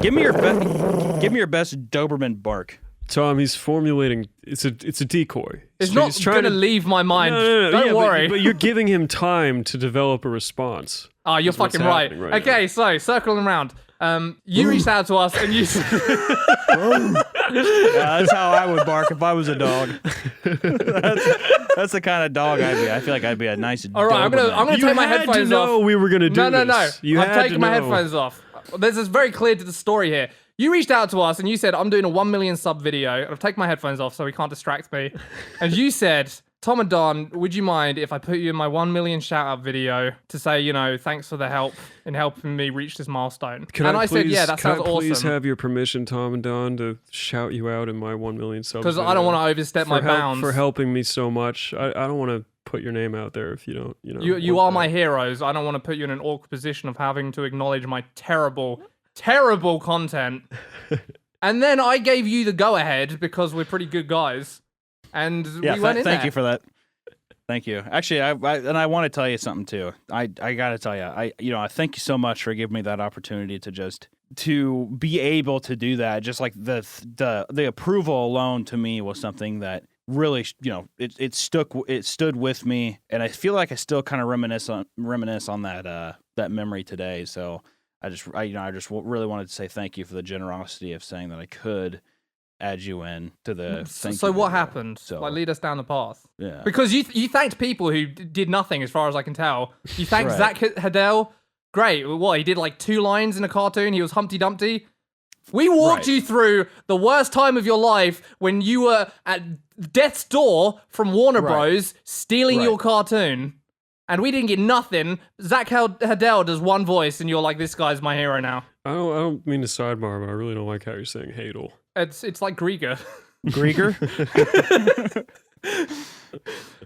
Give me your best Doberman bark. Tom, he's formulating. It's a decoy. It's He's not trying going to leave my mind. No, Don't yeah, worry. But you're giving him time to develop a response. Oh, you're That's what's fucking right. happening right Okay, so circling around. You reached out to us and you said, Yeah, that's how I would bark if I was a dog. That's the kind of dog I'd be. I feel like I'd be a nice. all right, I'm gonna You take my had headphones to know off. we were gonna do No. this. You I'm had taking to my know. headphones off. There's this very clear to the story here. You reached out to us and you said, I'm doing a 1 million sub video. I've taken my headphones off so he can't distract me. And you said, Tom and Don, would you mind if I put you in my 1 million shout out video to say, you know, thanks for the help in helping me reach this milestone? Can and I, I said, please, yeah, that sounds can I please awesome. have your permission, Tom and Don, to shout you out in my 1 million subs? Because I don't want to overstep my bounds. For helping me so much. I don't want to put your name out there if you don't. You want are my that. heroes. I don't want to put you in an awkward position of having to acknowledge my terrible content. And then I gave you the go ahead because we're pretty good guys. And Yeah, we went in thank there. you for that. Thank you. Actually, I want to tell you something too. I got to tell you, I thank you so much for giving me that opportunity to be able to do that. Just like the approval alone to me was something that really, it stood with me, and I feel like I still kind of reminisce on that memory today. So I just really wanted to say thank you for the generosity of saying that I could add you in to the. So what happened? So Like, lead us down the path. yeah. Because you thanked people who did nothing, as far as I can tell. You thanked Right. Zach Hadell. Great. What, he did like 2 lines in a cartoon? He was Humpty Dumpty? We walked Right. you through the worst time of your life when you were at death's door from Warner Right. Bros. Stealing Right. your cartoon. And we didn't get nothing. Zach Hadell does one voice, and you're like, this guy's my hero now. I don't mean to sidebar, but I really don't like how you're saying Hadel. It's like Grieger. Grieger.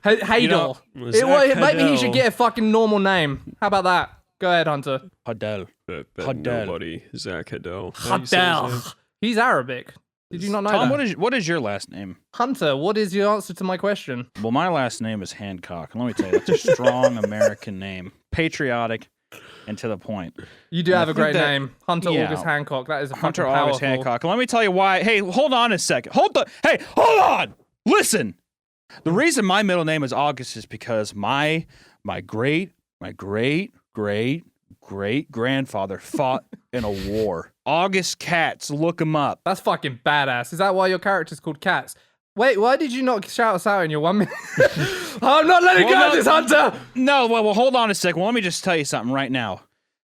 Hadel. Zach Maybe he Hadell. should get a fucking normal name. How about that? Go ahead, Hunter. Hadel. That Hadel. nobody, Zach Hadel. How do you say his name? Hadell. He's Arabic. Did you not know Tom, that? what is your last name? Hunter, what is your answer to my question? Well, my last name is Hancock. And let me tell you, that's a strong American name. Patriotic and to the point. You do I have a think great that- name. Hunter yeah. August Hancock. That is a Hunter fucking August powerful. Hancock. And let me tell you why. Hey, hold on a second. Hold on. Listen. The reason my middle name is August is because my great grandfather fought in a war. August Katz, look him up. That's fucking badass. Is that why your character's called Cats? Wait, why did you not shout us out in your 1 minute? I'm not letting go of this, Hunter! No, well, hold on a second. Well, let me just tell you something right now.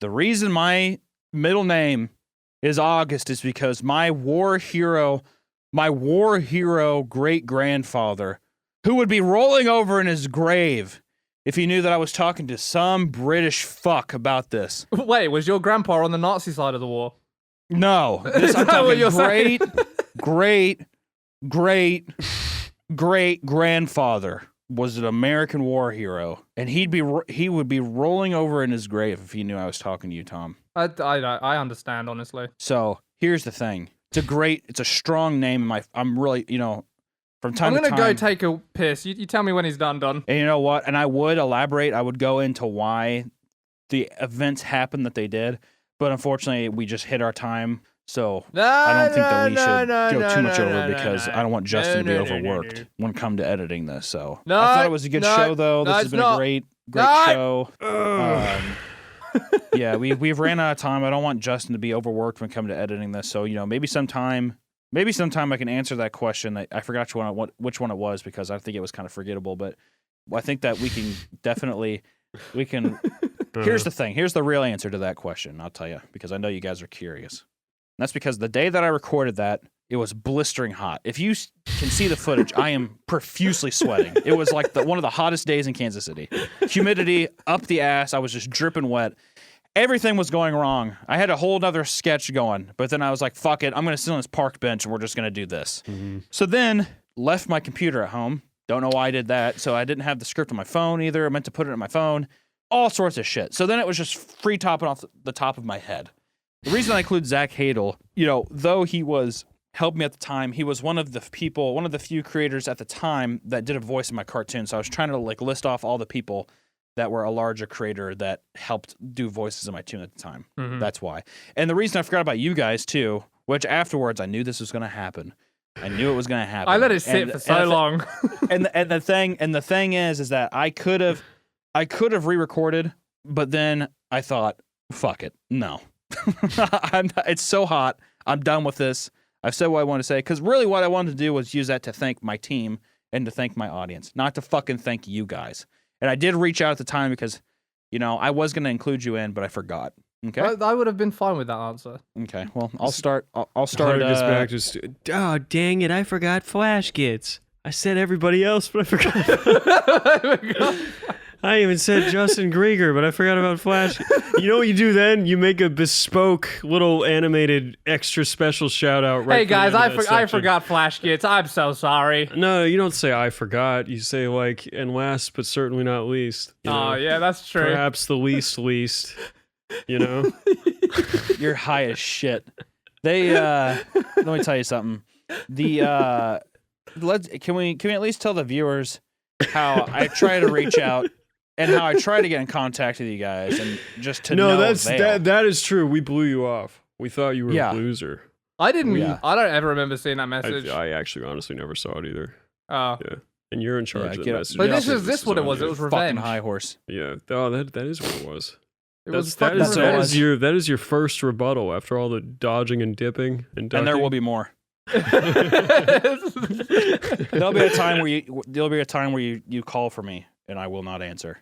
The reason my middle name is August is because my war hero great-grandfather, who would be rolling over in his grave if he knew that I was talking to some British fuck about this. Wait, was your grandpa on the Nazi side of the war? No. Is I'm that what talking you're saying? great-grandfather was an American war hero, and he would be rolling over in his grave if he knew I was talking to you, Tom. I understand, honestly. So here's the thing: it's a strong name. I'm really, from time I'm to gonna time. go take a piss. You tell me when he's done. And you know what? And I would elaborate. I would go into why the events happened that they did, but unfortunately, we just hit our time. So I don't think that we should go too much over because I don't want Justin to be overworked when it comes to editing this. So No, I thought it was a good no, show, though. no, This has it's been not. a great No. show. Yeah, we've ran out of time. I don't want Justin to be overworked when it comes to editing this. So maybe sometime I can answer that question. I forgot which one it was because I think it was kind of forgettable. But I think that we can definitely. Here's the thing. Here's the real answer to that question. I'll tell you because I know you guys are curious. And that's because the day that I recorded that It was blistering hot. If you can see the footage, I am profusely sweating. It was like one of the hottest days in Kansas City. Humidity up the ass. I was just dripping wet. Everything was going wrong. I had a whole other sketch going, but then I was like, fuck it. I'm going to sit on this park bench and we're just going to do this. So then left my computer at home. Don't know why I did that. So I didn't have the script on my phone either. I meant to put it on my phone. All sorts of shit. So then it was just free topping off the top of my head. The reason I include Zach Hadel, though he helped me at the time, he was one of the few creators at the time that did a voice in my cartoon. So I was trying to list off all the people that were a larger creator that helped do voices in my tune at the time. That's why. And the reason I forgot about you guys too, which afterwards I knew this was going to happen. I knew it was going to happen. I let it sit for so long. and the thing is that I could have re-recorded, but then I thought, fuck it, no. It's so hot. I'm done with this. I've said what I want to say, because really what I wanted to do was use that to thank my team and to thank my audience, not to fucking thank you guys. And I did reach out at the time because, I was going to include you in, but I forgot. Okay. I would have been fine with that answer. Okay. Well, I'll start. I'll start. Gets back just. Oh, dang it. I forgot Flash Gets. I said everybody else, but I forgot. I even said Justin Grieger, but I forgot about Flash. You know what you do then? You make a bespoke little animated extra special shout out right Hey guys, I section. forgot Flash Gets. I'm so sorry. No, you don't say I forgot. You say and last but certainly not least. Yeah, that's true. Perhaps the least. You're high as shit. They let me tell you something. Can we at least tell the viewers how I try to reach out and how I try to get in contact with you guys and just to know that is true. We blew you off. We thought you were a loser. I didn't. Yeah. I don't ever remember seeing that message. I actually honestly never saw it either. Oh. Yeah. And you're in charge of the message. But this is what it was. It was fucking revenge. high horse. Yeah. Oh, that is what it was. That is your first rebuttal after all the dodging and dipping and ducking. And there will be more. There'll be a time where you call for me and I will not answer.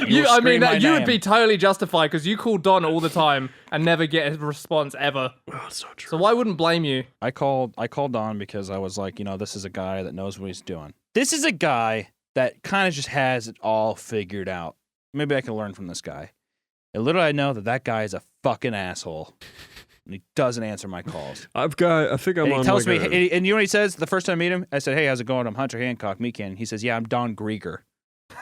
You would be totally justified because you call Don all the time and never get a response ever. Oh, it's not true. So I wouldn't blame you. I called Don because I was like, this is a guy that knows what he's doing. This is a guy that kind of just has it all figured out. Maybe I can learn from this guy. And literally I know that guy is a fucking asshole. And he doesn't answer my calls. I think I'm and on he tells like me, and you know what he says? The first time I meet him, I said, hey, how's it going? I'm Hunter Hancock, Meat Cannon. He says, yeah, I'm Don Grieger.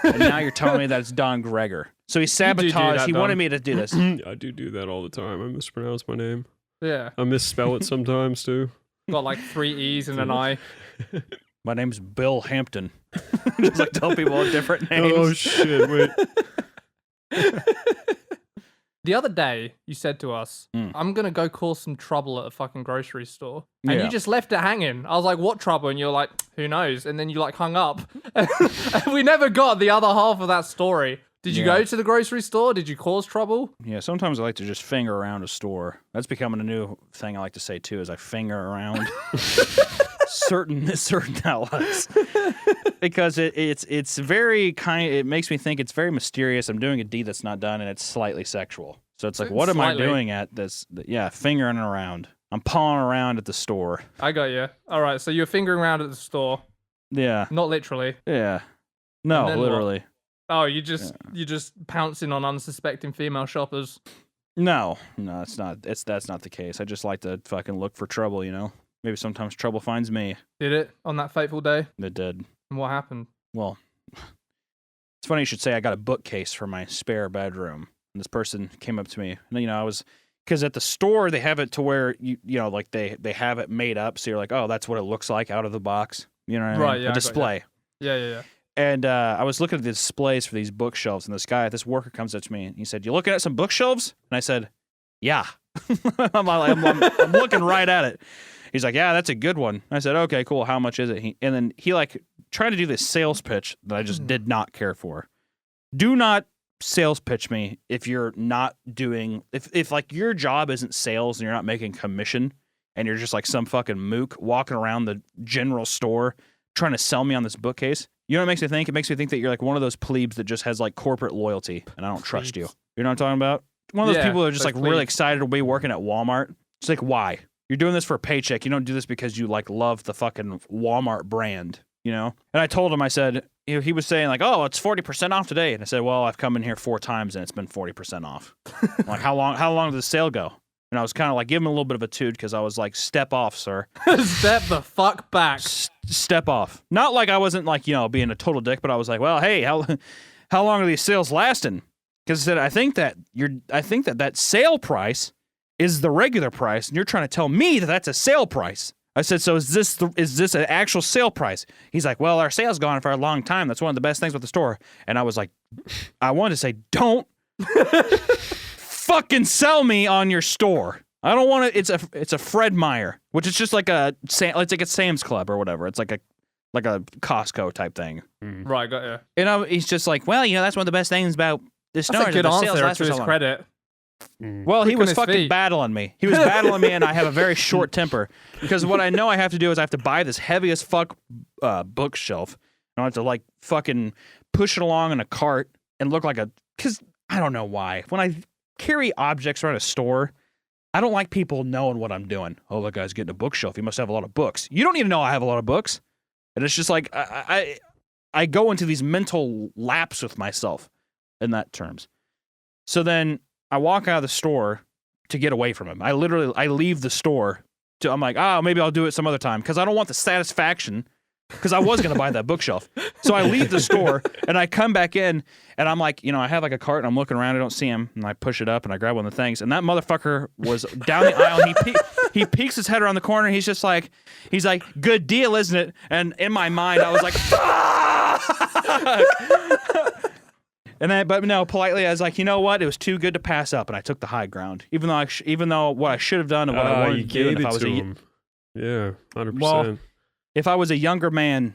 And now you're telling me that it's Don Gregor. So he sabotaged. He wanted me to do this. I do that all the time. I mispronounce my name. Yeah. I misspell it sometimes too. Got like 3 E's and an I. My name's Bill Hampton. Just like tell people different names. Oh shit! Wait. The other day, you said to us, I'm going to go cause some trouble at a fucking grocery store. And Yeah. you just left it hanging. I was like, what trouble? And you're like, who knows? And then you like hung up. And we never got the other half of that story. Did you go to the grocery store? Did you cause trouble? Yeah, sometimes I like to just finger around a store. That's becoming a new thing I like to say too, is I finger around certain outlets. Because it's very it makes me think it's very mysterious. I'm doing a deed that's not done and it's slightly sexual. So it's like, what am I Slightly. doing at this? Yeah, fingering around. I'm pawing around at the store. I got you. All right, so you're fingering around at the store. Yeah. Not literally. Yeah. No, And then what? literally. Oh, you just pouncing on unsuspecting female shoppers. No, it's not. That's not the case. I just like to fucking look for trouble, Maybe sometimes trouble finds me. Did it on that fateful day? It did. And what happened? Well, it's funny you should say I got a bookcase for my spare bedroom. And this person came up to me. And, I was... Because at the store, they have it to where, like they have it made up. So you're like, oh, that's what it looks like out of the box. You know what I mean? Right, yeah, I A got you. display. Yeah. And I was looking at the displays for these bookshelves, and this worker comes up to me, and he said, "You looking at some bookshelves?" And I said, "Yeah." I'm looking right at it. He's like, "Yeah, that's a good one." I said, "Okay, cool. How much is it?" And then he tried to do this sales pitch that I just did not care for. Do not sales pitch me if you're not doing if like your job isn't sales and you're not making commission and you're just like some fucking mook walking around the general store trying to sell me on this bookcase. You know what it makes me think? It makes me think that you're like one of those plebes that just has like corporate loyalty, and I don't trust you. You know what I'm talking about? One of those people that are just like really excited to be working at Walmart. It's like, why? You're doing this for a paycheck. You don't do this because you like love the fucking Walmart brand, you know? And I told him, I said, he was saying like, oh, it's 40% off today. And I said, well, I've come in here 4 times and it's been 40% off. I'm like, how long did the sale go? And I was kind of like, give him a little bit of a toot because I was like, step off, sir. Step the fuck back. Step off. Not like I wasn't like, you know, being a total dick, but I was like, well, hey, how long are these sales lasting? Because I said, I think that sale price is the regular price, and you're trying to tell me that that's a sale price. I said, so is this an actual sale price? He's like, well, our sale's gone for a long time. That's one of the best things with the store. And I was like, I wanted to say, don't fucking sell me on your store. I don't want to. It's a Fred Meyer, which is just like it's like a Sam's Club or whatever. It's like a Costco type thing. Right, got you. And he's just like, well, you know, that's one of the best things about this store. That's a good the sales answer last to for so his long. credit. Well, he Quick on was his fucking feet. battling me. He was battling me, and I have a very short temper because what I know I have to do is I have to buy this heavy as fuck bookshelf. And I have to like fucking push it along in a cart and look like because I don't know why. When I carry objects around a store, I don't like people knowing what I'm doing. Oh, that guy's getting a bookshelf. He must have a lot of books. You don't need to know I have a lot of books. And it's just like I go into these mental laps with myself in that terms. So then I walk out of the store to get away from him. I leave the store. I'm like, maybe I'll do it some other time because I don't want the satisfaction because I was going to buy that bookshelf. So I leave the store and I come back in and I'm like, you know, I have like a cart and I'm looking around. I don't see him and I push it up and I grab one of the things and that motherfucker was down the aisle. And he peeks his head around the corner. And he's like, good deal, isn't it? And in my mind, I was like, fuck! But no, politely, I was like, you know what? It was too good to pass up, and I took the high ground. Even though what I should have done and what I wanted you to do, gave it to him. Yeah, 100%. Well, if I was a younger man,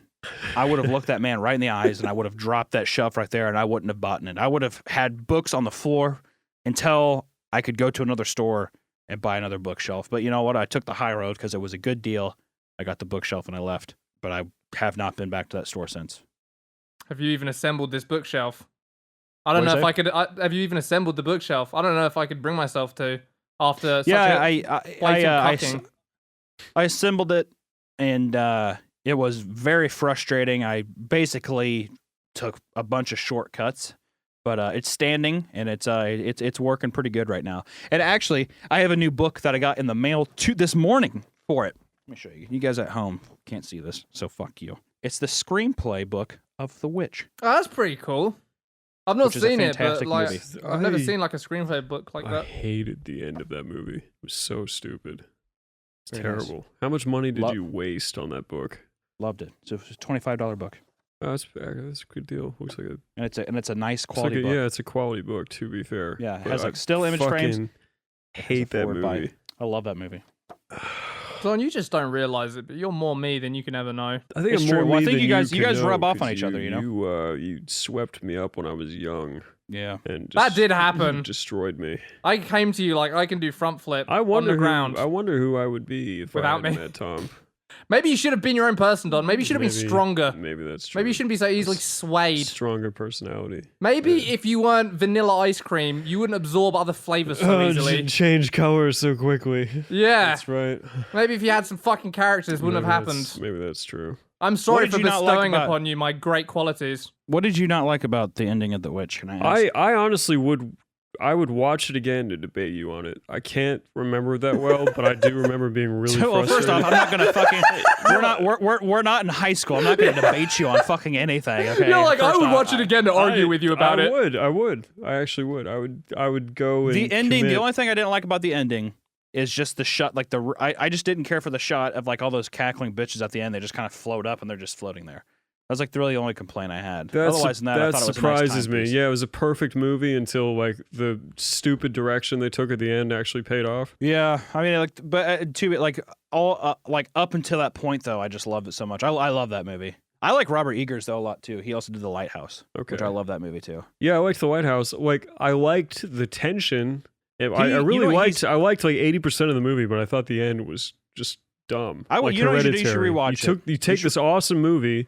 I would have looked that man right in the eyes, and I would have dropped that shelf right there, and I wouldn't have bought it. I would have had books on the floor until I could go to another store and buy another bookshelf. But you know what? I took the high road because it was a good deal. I got the bookshelf and I left, but I have not been back to that store since. Have you even assembled this bookshelf? I don't What'd know you if I could. Have you even assembled the bookshelf? I don't know if I could bring myself to after such I assembled it, and it was very frustrating. I basically took a bunch of shortcuts, but it's standing and it's working pretty good right now. And actually, I have a new book that I got in the mail this morning for it. Let me show you. You guys at home can't see this, so fuck you. It's the screenplay book of The Witch. Oh, that's pretty cool. I've not Which is a seen it, but fantastic like movie. I've never seen like a screenplay book like I that. hated the end of that movie. It was so stupid. It's Very nice. terrible. How much money did Lo- you waste on that book? Loved it. So it's a $25 book, Oh, that's a good deal. Looks like and it's a nice it's quality like book. yeah, it's a quality book. To be fair, Yeah, it But has I like still image frames. fucking hate that forward bite. movie. I love that movie. Don, you just don't realize it, but you're more me than you can ever know. I think It's I'm more true. Well, I me think than you guys can rub know, off on 'cause each other, you know? You swept me up when I was young Yeah. and That just did happen. destroyed me. I came to you like I can do front flip I on wonder the ground. I wonder who I would be if Without I hadn't me. met Tom. Maybe you should have been your own person, Don. Maybe you should have been stronger. Maybe that's true. Maybe you shouldn't be so easily swayed. Stronger personality. Maybe if you weren't vanilla ice cream, you wouldn't absorb other flavors so Oh, easily. change colors so quickly. Yeah. That's right. Maybe if you had some fucking characters, it wouldn't have happened. Maybe that's true. I'm sorry did for you not like bestowing about- upon you my great qualities. What did you not like about the ending of The Witch? Can I ask? I honestly would watch it again to debate you on it. I can't remember it that well, but I do remember being really Well, frustrated. first off, I'm not gonna fucking. We're not in high school. I'm not gonna debate you on fucking anything. Okay. You're like, I First would off, watch it again to argue with you about it. I would. I actually would. I would go and The ending. commit. The only thing I didn't like about the ending is just the shot. Like I just didn't care for the shot of like all those cackling bitches at the end. They just kind of float up and they're just floating there. That was like really the only complaint I had. Otherwise than that, I thought it was surprises a nice me. timepiece. Yeah, it was a perfect movie until like the stupid direction they took at the end actually paid off. Yeah, I mean, like, but to like all like up until that point though, I just loved it so much. I love that movie. I like Robert Eggers though a lot too. He also did The Lighthouse, Okay. which I love that movie too. Yeah, I liked The Lighthouse. Like I liked the tension. I you really know what, liked. I liked like 80% of the movie, but I thought the end was just dumb. Like you know what you do? You should Hereditary. rewatch it. You take this awesome movie,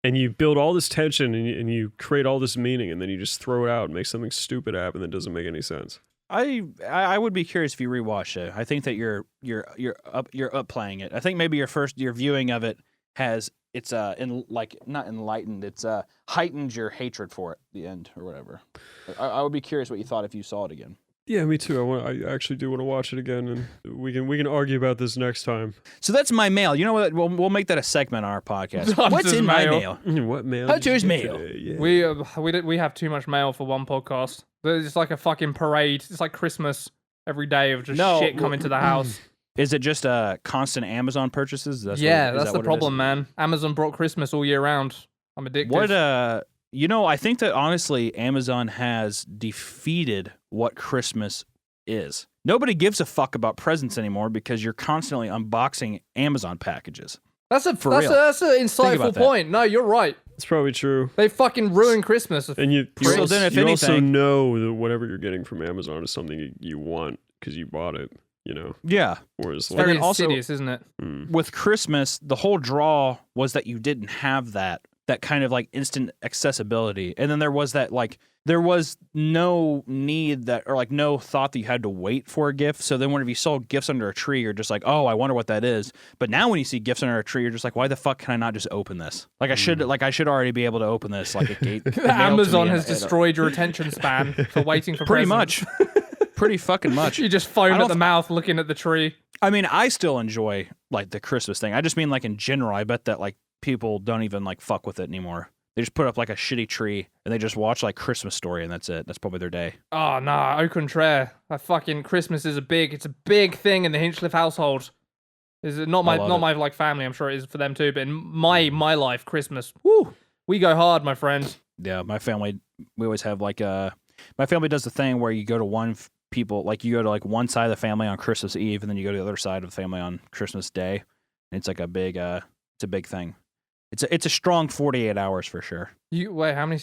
and you build all this tension, and you create all this meaning, and then you just throw it out and make something stupid happen that doesn't make any sense. I would be curious if you rewatch it. I think that you're up playing it. I think maybe your viewing of it has not enlightened. It's heightened your hatred for it. At the end or whatever. I would be curious what you thought if you saw it again. Yeah, me too. I actually do want to watch it again, and we can argue about this next time. So that's my mail. You know what? We'll make that a segment on our podcast. Hunter's What's in my mail. mail? What mail? Hunter's did you get mail. today? Yeah. We have too much mail for one podcast. It's like a fucking parade. It's like Christmas every day of just shit coming to the house. Is it just constant Amazon purchases? That's what the it problem, is? man. Amazon brought Christmas all year round. I'm addicted. What I think that honestly Amazon has defeated what Christmas is. Nobody gives a fuck about presents anymore because you're constantly unboxing Amazon packages. That's an real. insightful about that. point. No, you're right. It's probably true. They fucking ruined Christmas. And you So also, then if you also anything- know that whatever you're getting from Amazon is something you want because you bought it, you know. Yeah. Whereas It's like, very then also- insidious, isn't it? With Christmas, the whole draw was that you didn't have that kind of like instant accessibility. And then there was that like there was no need that or like no thought that you had to wait for a gift. So then whenever you saw gifts under a tree, you're just like, oh, I wonder what that is. But now when you see gifts under a tree, you're just like, why the fuck can I not just open this? Like I should already be able to open this like a gate. mailed to Amazon me has and- destroyed your attention span for waiting for pretty presents. much. Pretty fucking much. You just foam I at don't the mouth looking at the tree. I mean, I still enjoy like the Christmas thing. I just mean like in general. I bet that like people don't even like fuck with it anymore. They just put up like a shitty tree and they just watch like Christmas Story and that's it. That's probably their day. Oh, nah, au contraire. That fucking Christmas is it's a big thing in the Hinchliffe household. Is it not I love it. my like family? I'm sure it is for them too. But in my life, Christmas, woo, we go hard, my friend. Yeah, my family. We always have like my family does the thing where you go to you go to like one side of the family on Christmas Eve and then you go to the other side of the family on Christmas Day. And it's like a big it's a big thing. It's a strong 48 hours for sure. You wait, how many?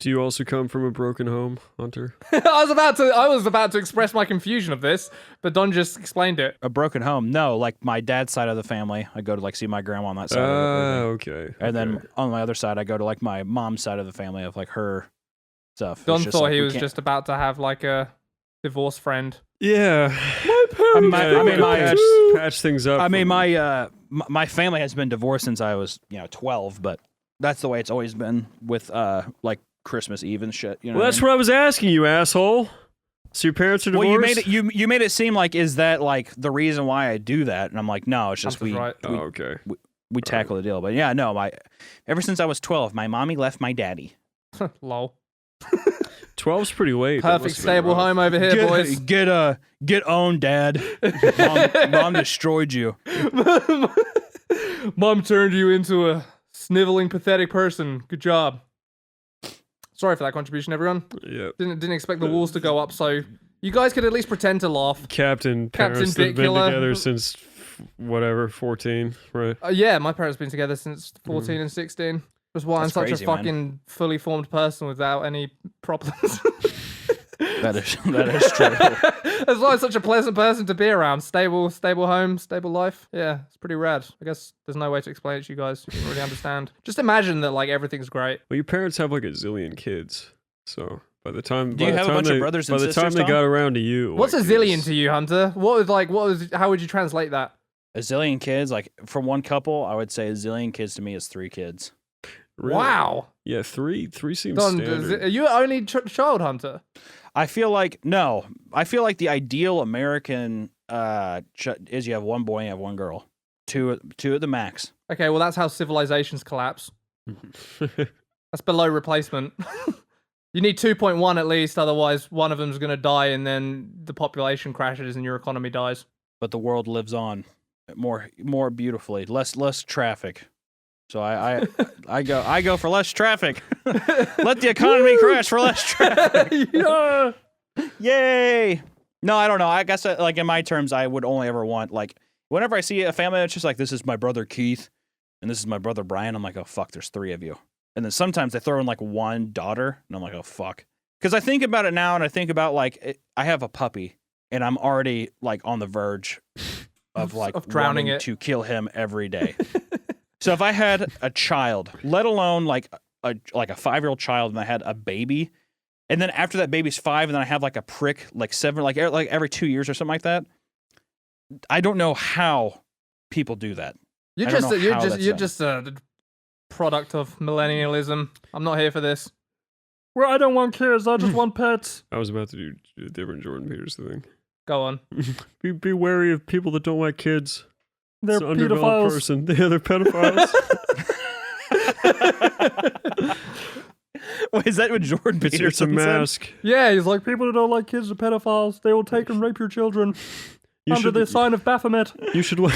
do you also come from a broken home, Hunter? I was about to express my confusion of this, but Don just explained it. A broken home? No, like my dad's side of the family, I go to like see my grandma on that side. of it. Okay. And then on my other side, I go to like my mom's side of the family of like her stuff. It's Don just, thought like, he we was can't- just about to have like a divorce friend. Yeah. Patch things up. I mean, for me. my family has been divorced since I was 12, but that's the way it's always been with like Christmas Eve and shit. You know Well, that's what I was asking you, asshole. So your parents are divorced? Well, you made it seem like is that like the reason why I do that, and I'm like, no, it's just Hunter's right. Oh, okay. we tackle the deal. But yeah, no, ever since I was 12, my mommy left my daddy. Lol. 12's pretty late. That Perfect must've been stable rough. home over here, boys. Get owned, Dad. Mom destroyed you. Mom turned you into a sniveling, pathetic person. Good job. Sorry for that contribution, everyone. Yeah. Didn't expect the walls to go up, so you guys could at least pretend to laugh. Captain parents that have been Ditkiller. together since whatever, 14, right? Yeah, my parents have been together since 14 and 16. That's why That's I'm such crazy, a man. fucking fully formed person without any problems. That is true. That's why I'm such a pleasant person to be around. Stable home, stable life. Yeah, it's pretty rad. I guess there's no way to explain it to you guys. You don't really understand. Just imagine that like everything's great. Well, your parents have like a zillion kids. So by the time. Do you by the have a time bunch of they- brothers By and the time sisters, they Tom? got around to you. What's a like, zillion it's- to you, Hunter? How would you translate that? A zillion kids, like from one couple, I would say a zillion kids to me is 3 kids. Really? Wow. Yeah, three seems Don, standard. are you only child Hunter? I feel like the ideal American is you have one boy and you have one girl, two at the max. Okay, well that's how civilizations collapse. That's below replacement. You need 2.1 at least, otherwise one of them's gonna die, and then the population crashes and your economy dies. But the world lives on more beautifully, less traffic. So I go for less traffic. Let the economy crash for less traffic. Yeah. Yay! No, I don't know. I guess like in my terms, I would only ever want like whenever I see a family that's just like this is my brother Keith and this is my brother Brian. I'm like, oh fuck, there's 3 of you. And then sometimes they throw in like one daughter, and I'm like, oh fuck. Because I think about it now, and I think about like I have a puppy, and I'm already like on the verge of like Of drowning wanting it. to kill him every day. So if I had a child, let alone like a 5-year-old child, and I had a baby, and then after that baby's 5, and then I have like a prick like 7, like every 2 years or something like that. I don't know how people do that. You're I don't just know you're how just that's you're done. just a product of millennialism. I'm not here for this. Well, I don't want kids. I just want pets. I was about to do a different Jordan Peterson thing. Go on. Be wary of people that don't like kids. They're It's an undeveloped pedophiles. person. Yeah, they're pedophiles. Wait, is that what Jordan it's a Peterson said? mask. Yeah, he's like, people who don't like kids are pedophiles. They will take and rape your children You under should, the sign of Baphomet. You should what?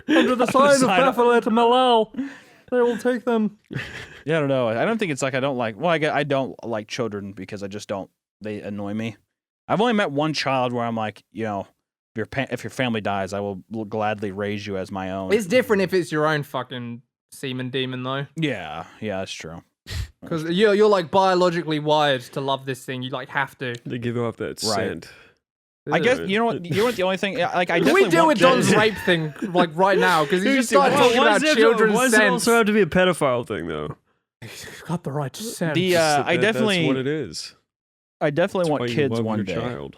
Under the sign of sign of- Baphomet and Malal. They will take them. Yeah, I don't know. I don't think it's like I don't like. Well, I don't like children because I just don't. They annoy me. I've only met one child where I'm like, if your family dies, I will gladly raise you as my own. It's different if it's your own fucking semen demon, though. Yeah, that's true. Because you're like biologically wired to love this thing. You like have to. They give off that Right. scent. I guess you know what the only thing like I definitely We deal want with Don's kids. rape thing like right now because he just started talking Why about does it children's Why does it sense. also have to be a pedophile thing, though? Got the right sense. The I definitely That's what it is. I definitely That's why want you kids love one your day. child.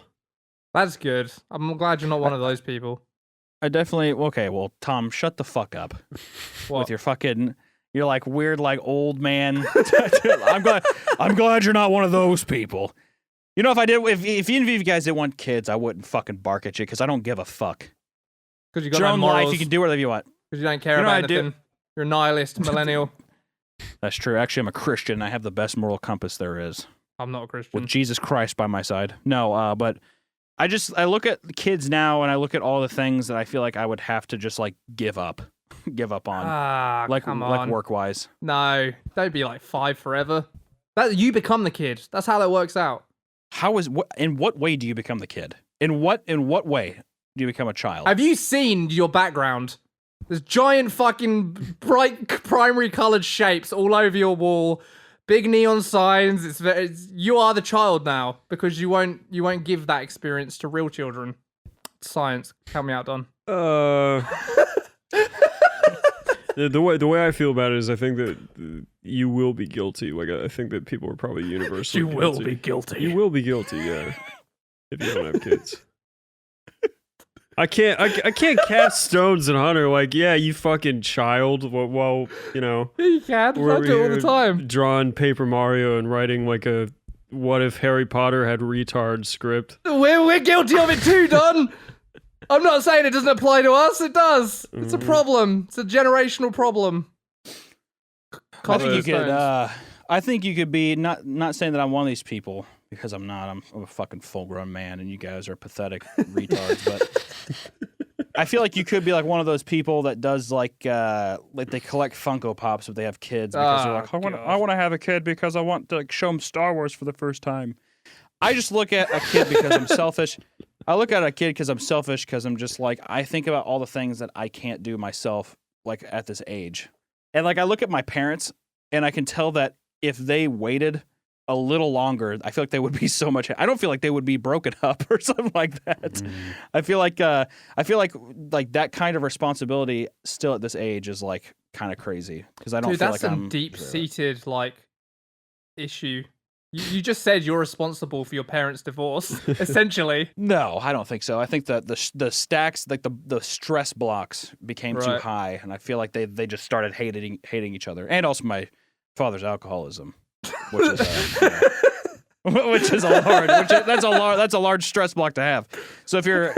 That's good. I'm glad you're not one of those people. I definitely okay. Well, Tom, shut the fuck up What? with your fucking. You're like weird, like old man. I'm glad you're not one of those people. You know, if any of you guys didn't want kids, I wouldn't fucking bark at you because I don't give a fuck. Because you It's got your no own morals. life. You can do whatever you want. Because you don't care You know about what I do? anything. You're a nihilist, millennial. That's true. Actually, I'm a Christian. And I have the best moral compass there is, I'm not a Christian. with Jesus Christ by my side. No, but I look at the kids now, and I look at all the things that I feel like I would have to just like give up on, like come on. like work wise. No, don't be like 5 forever. That you become the kid. That's how that works out. In what way do you become the kid? In what way do you become a child? Have you seen your background? There's giant fucking bright primary colored shapes all over your wall. Big neon signs. You are the child now because you won't give that experience to real children. Science, help me out, Don. The way I feel about it is I think that you will be guilty. Like I think that people are probably universally guilty. You will be guilty, yeah. If you don't have kids. I can't cast stones at Hunter like, yeah, you fucking child, while you know. Yeah, you can. we're I do it all the here time. Drawing Paper Mario and writing like a what if Harry Potter had retard script. We're guilty of it too, Don. I'm not saying it doesn't apply to us. It does. It's a problem. It's a generational problem. I think you Cosmos could. stones. I think you could be not saying that I'm one of these people because I'm not. I'm a fucking full-grown man, and you guys are pathetic retards. But I feel like you could be like one of those people that does like they collect Funko Pops if they have kids because they're like, I want to have a kid because I want to like, show them Star Wars for the first time. I just look at a kid because I'm selfish. I look at a kid because I'm selfish because I'm just like I think about all the things that I can't do myself like at this age. And like I look at my parents and I can tell that if they waited a little longer, I feel like they would be so much. I don't feel like they would be broken up or something like that. I feel like that kind of responsibility still at this age is like kind of crazy because I don't Dude, feel that's like some I'm deep-seated like issue. You just said you're responsible for your parents' divorce, essentially. No, I don't think so. I think that the stacks, like the stress blocks, became too Right. high, and I feel like they just started hating each other, and also my father's alcoholism, which is which is a large that's a large stress block to have. So if you're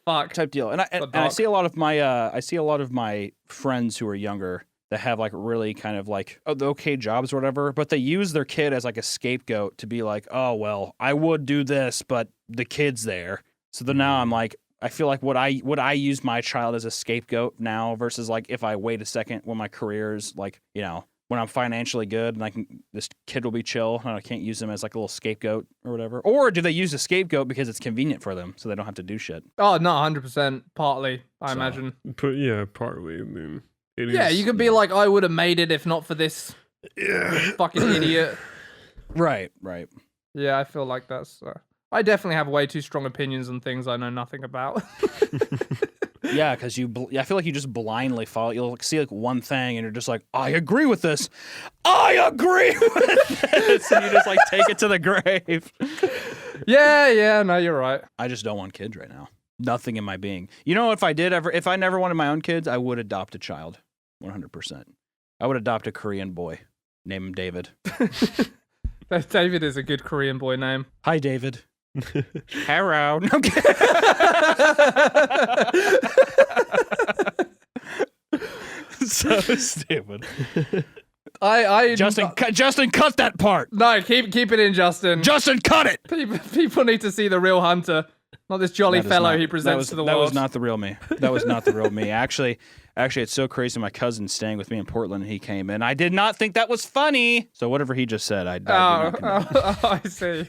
Fuck. type deal, and I see a lot of my friends who are younger that have like really kind of like the okay jobs or whatever, but they use their kid as like a scapegoat to be like, oh well, I would do this, but the kid's there. So then now I'm like, I feel like would I use my child as a scapegoat now versus like if I wait a second when my career is like, you know, when I'm financially good and this kid will be chill and I can't use them as like a little scapegoat or whatever. Or do they use a scapegoat because it's convenient for them so they don't have to do shit? Oh, no, 100%. Partly, I imagine. But yeah, partly. I mean, it Yeah, is- you could be like, I would have made it if not for this Yeah. fucking idiot. Right. Yeah, I feel like that's. I definitely have way too strong opinions on things I know nothing about. Yeah, because I feel like you just blindly follow. You'll see like one thing, and you're just like, I agree with this. I agree with this, and you just like take it to the grave. Yeah, no, you're right. I just don't want kids right now. Nothing in my being. You know, if I never wanted my own kids, I would adopt a child. 100%. I would adopt a Korean boy. Name him David. David is a good Korean boy name. Hi, David. Hello. No, I'm kidding. So stupid. Justin, cut that part. No, keep it in, Justin. Justin, cut it. People need to see the real Hunter, not this jolly fellow he presents to the world. That was not the real me. That was not the real me. Actually, it's so crazy. My cousin's staying with me in Portland, and he came in. I did not think that was funny. So whatever he just said, I did not condone. I see.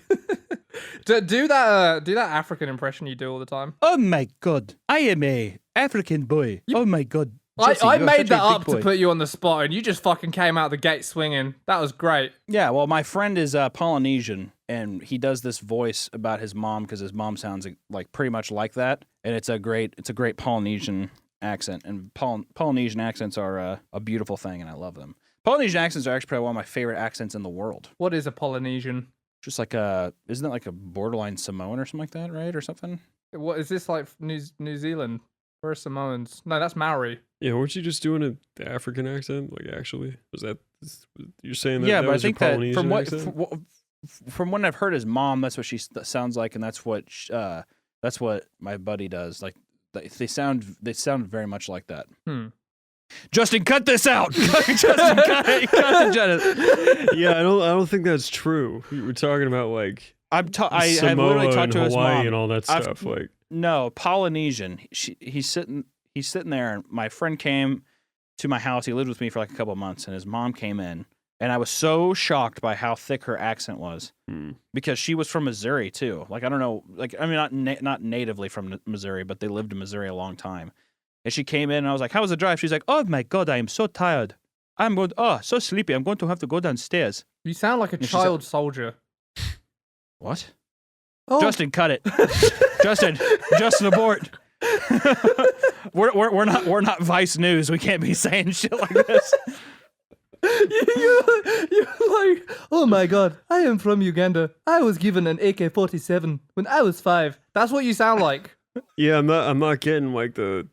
do that African impression you do all the time. Oh my God, I am a African boy. Oh my God. Jesse, I you're made such that a big up boy. to put you on the spot, and you just fucking came out the gate swinging. That was great. Yeah, well, my friend is Polynesian, and he does this voice about his mom because his mom sounds like pretty much like that, and it's a great Polynesian accent, and Polynesian accents are a beautiful thing, and I love them. Polynesian accents are actually probably one of my favorite accents in the world. What is a Polynesian? Just like isn't it like a borderline Samoan or something like that, right, or something? What is this like? New Zealand? Where are Samoans? No, that's Maori. Yeah, weren't you just doing the African accent? Like, actually, was that you're saying that? Yeah, that but I was your think that Polynesian accent? from what I've heard his mom, that's what she sounds like, and that's what my buddy does. Like they sound very much like that. Justin, cut this out. Justin, cut it. Yeah, I don't think that's true. You were talking about like I have Samoa literally talked and to his Hawaii mom and all that stuff. Like, no, Polynesian. He's sitting there, and my friend came to my house. He lived with me for like a couple of months, and his mom came in, and I was so shocked by how thick her accent was because she was from Missouri too. Like, I don't know, like, I mean, not natively from Missouri, but they lived in Missouri a long time. And she came in, and I was like, "How was the drive?" She's like, "Oh my God, I am so tired. So sleepy. I'm going to have to go downstairs." You sound like a child soldier. What? Oh. Justin, cut it. Justin, abort. we're not Vice News. We can't be saying shit like this. You're like, oh my God, I am from Uganda. I was given an AK-47 when I was 5. That's what you sound like. yeah, I'm not getting like the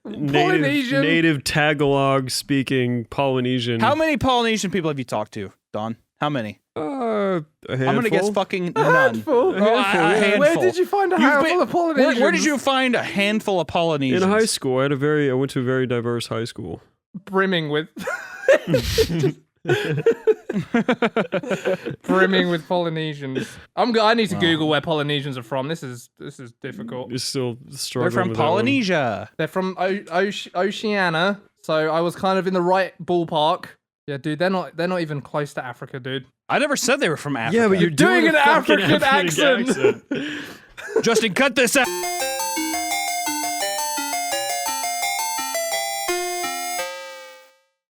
Polynesian. native Tagalog speaking Polynesian. How many Polynesian people have you talked to, Don? How many? A handful? I'm gonna guess fucking none. Handful. A handful. Where did you find a handful of Polynesians? Where did you find a handful of Polynesians? In high school. I went to a very diverse high school. Brimming with Polynesians. I need to Google where Polynesians are from. This is difficult. You're still struggling. They're from with that one. Polynesia. They're from Oceania, so I was kind of in the right ballpark. Yeah, dude, they're not even close to Africa, dude. I never said they were from Africa. Yeah, but you're doing doing an a fucking African accent. accent. Justin, cut this out.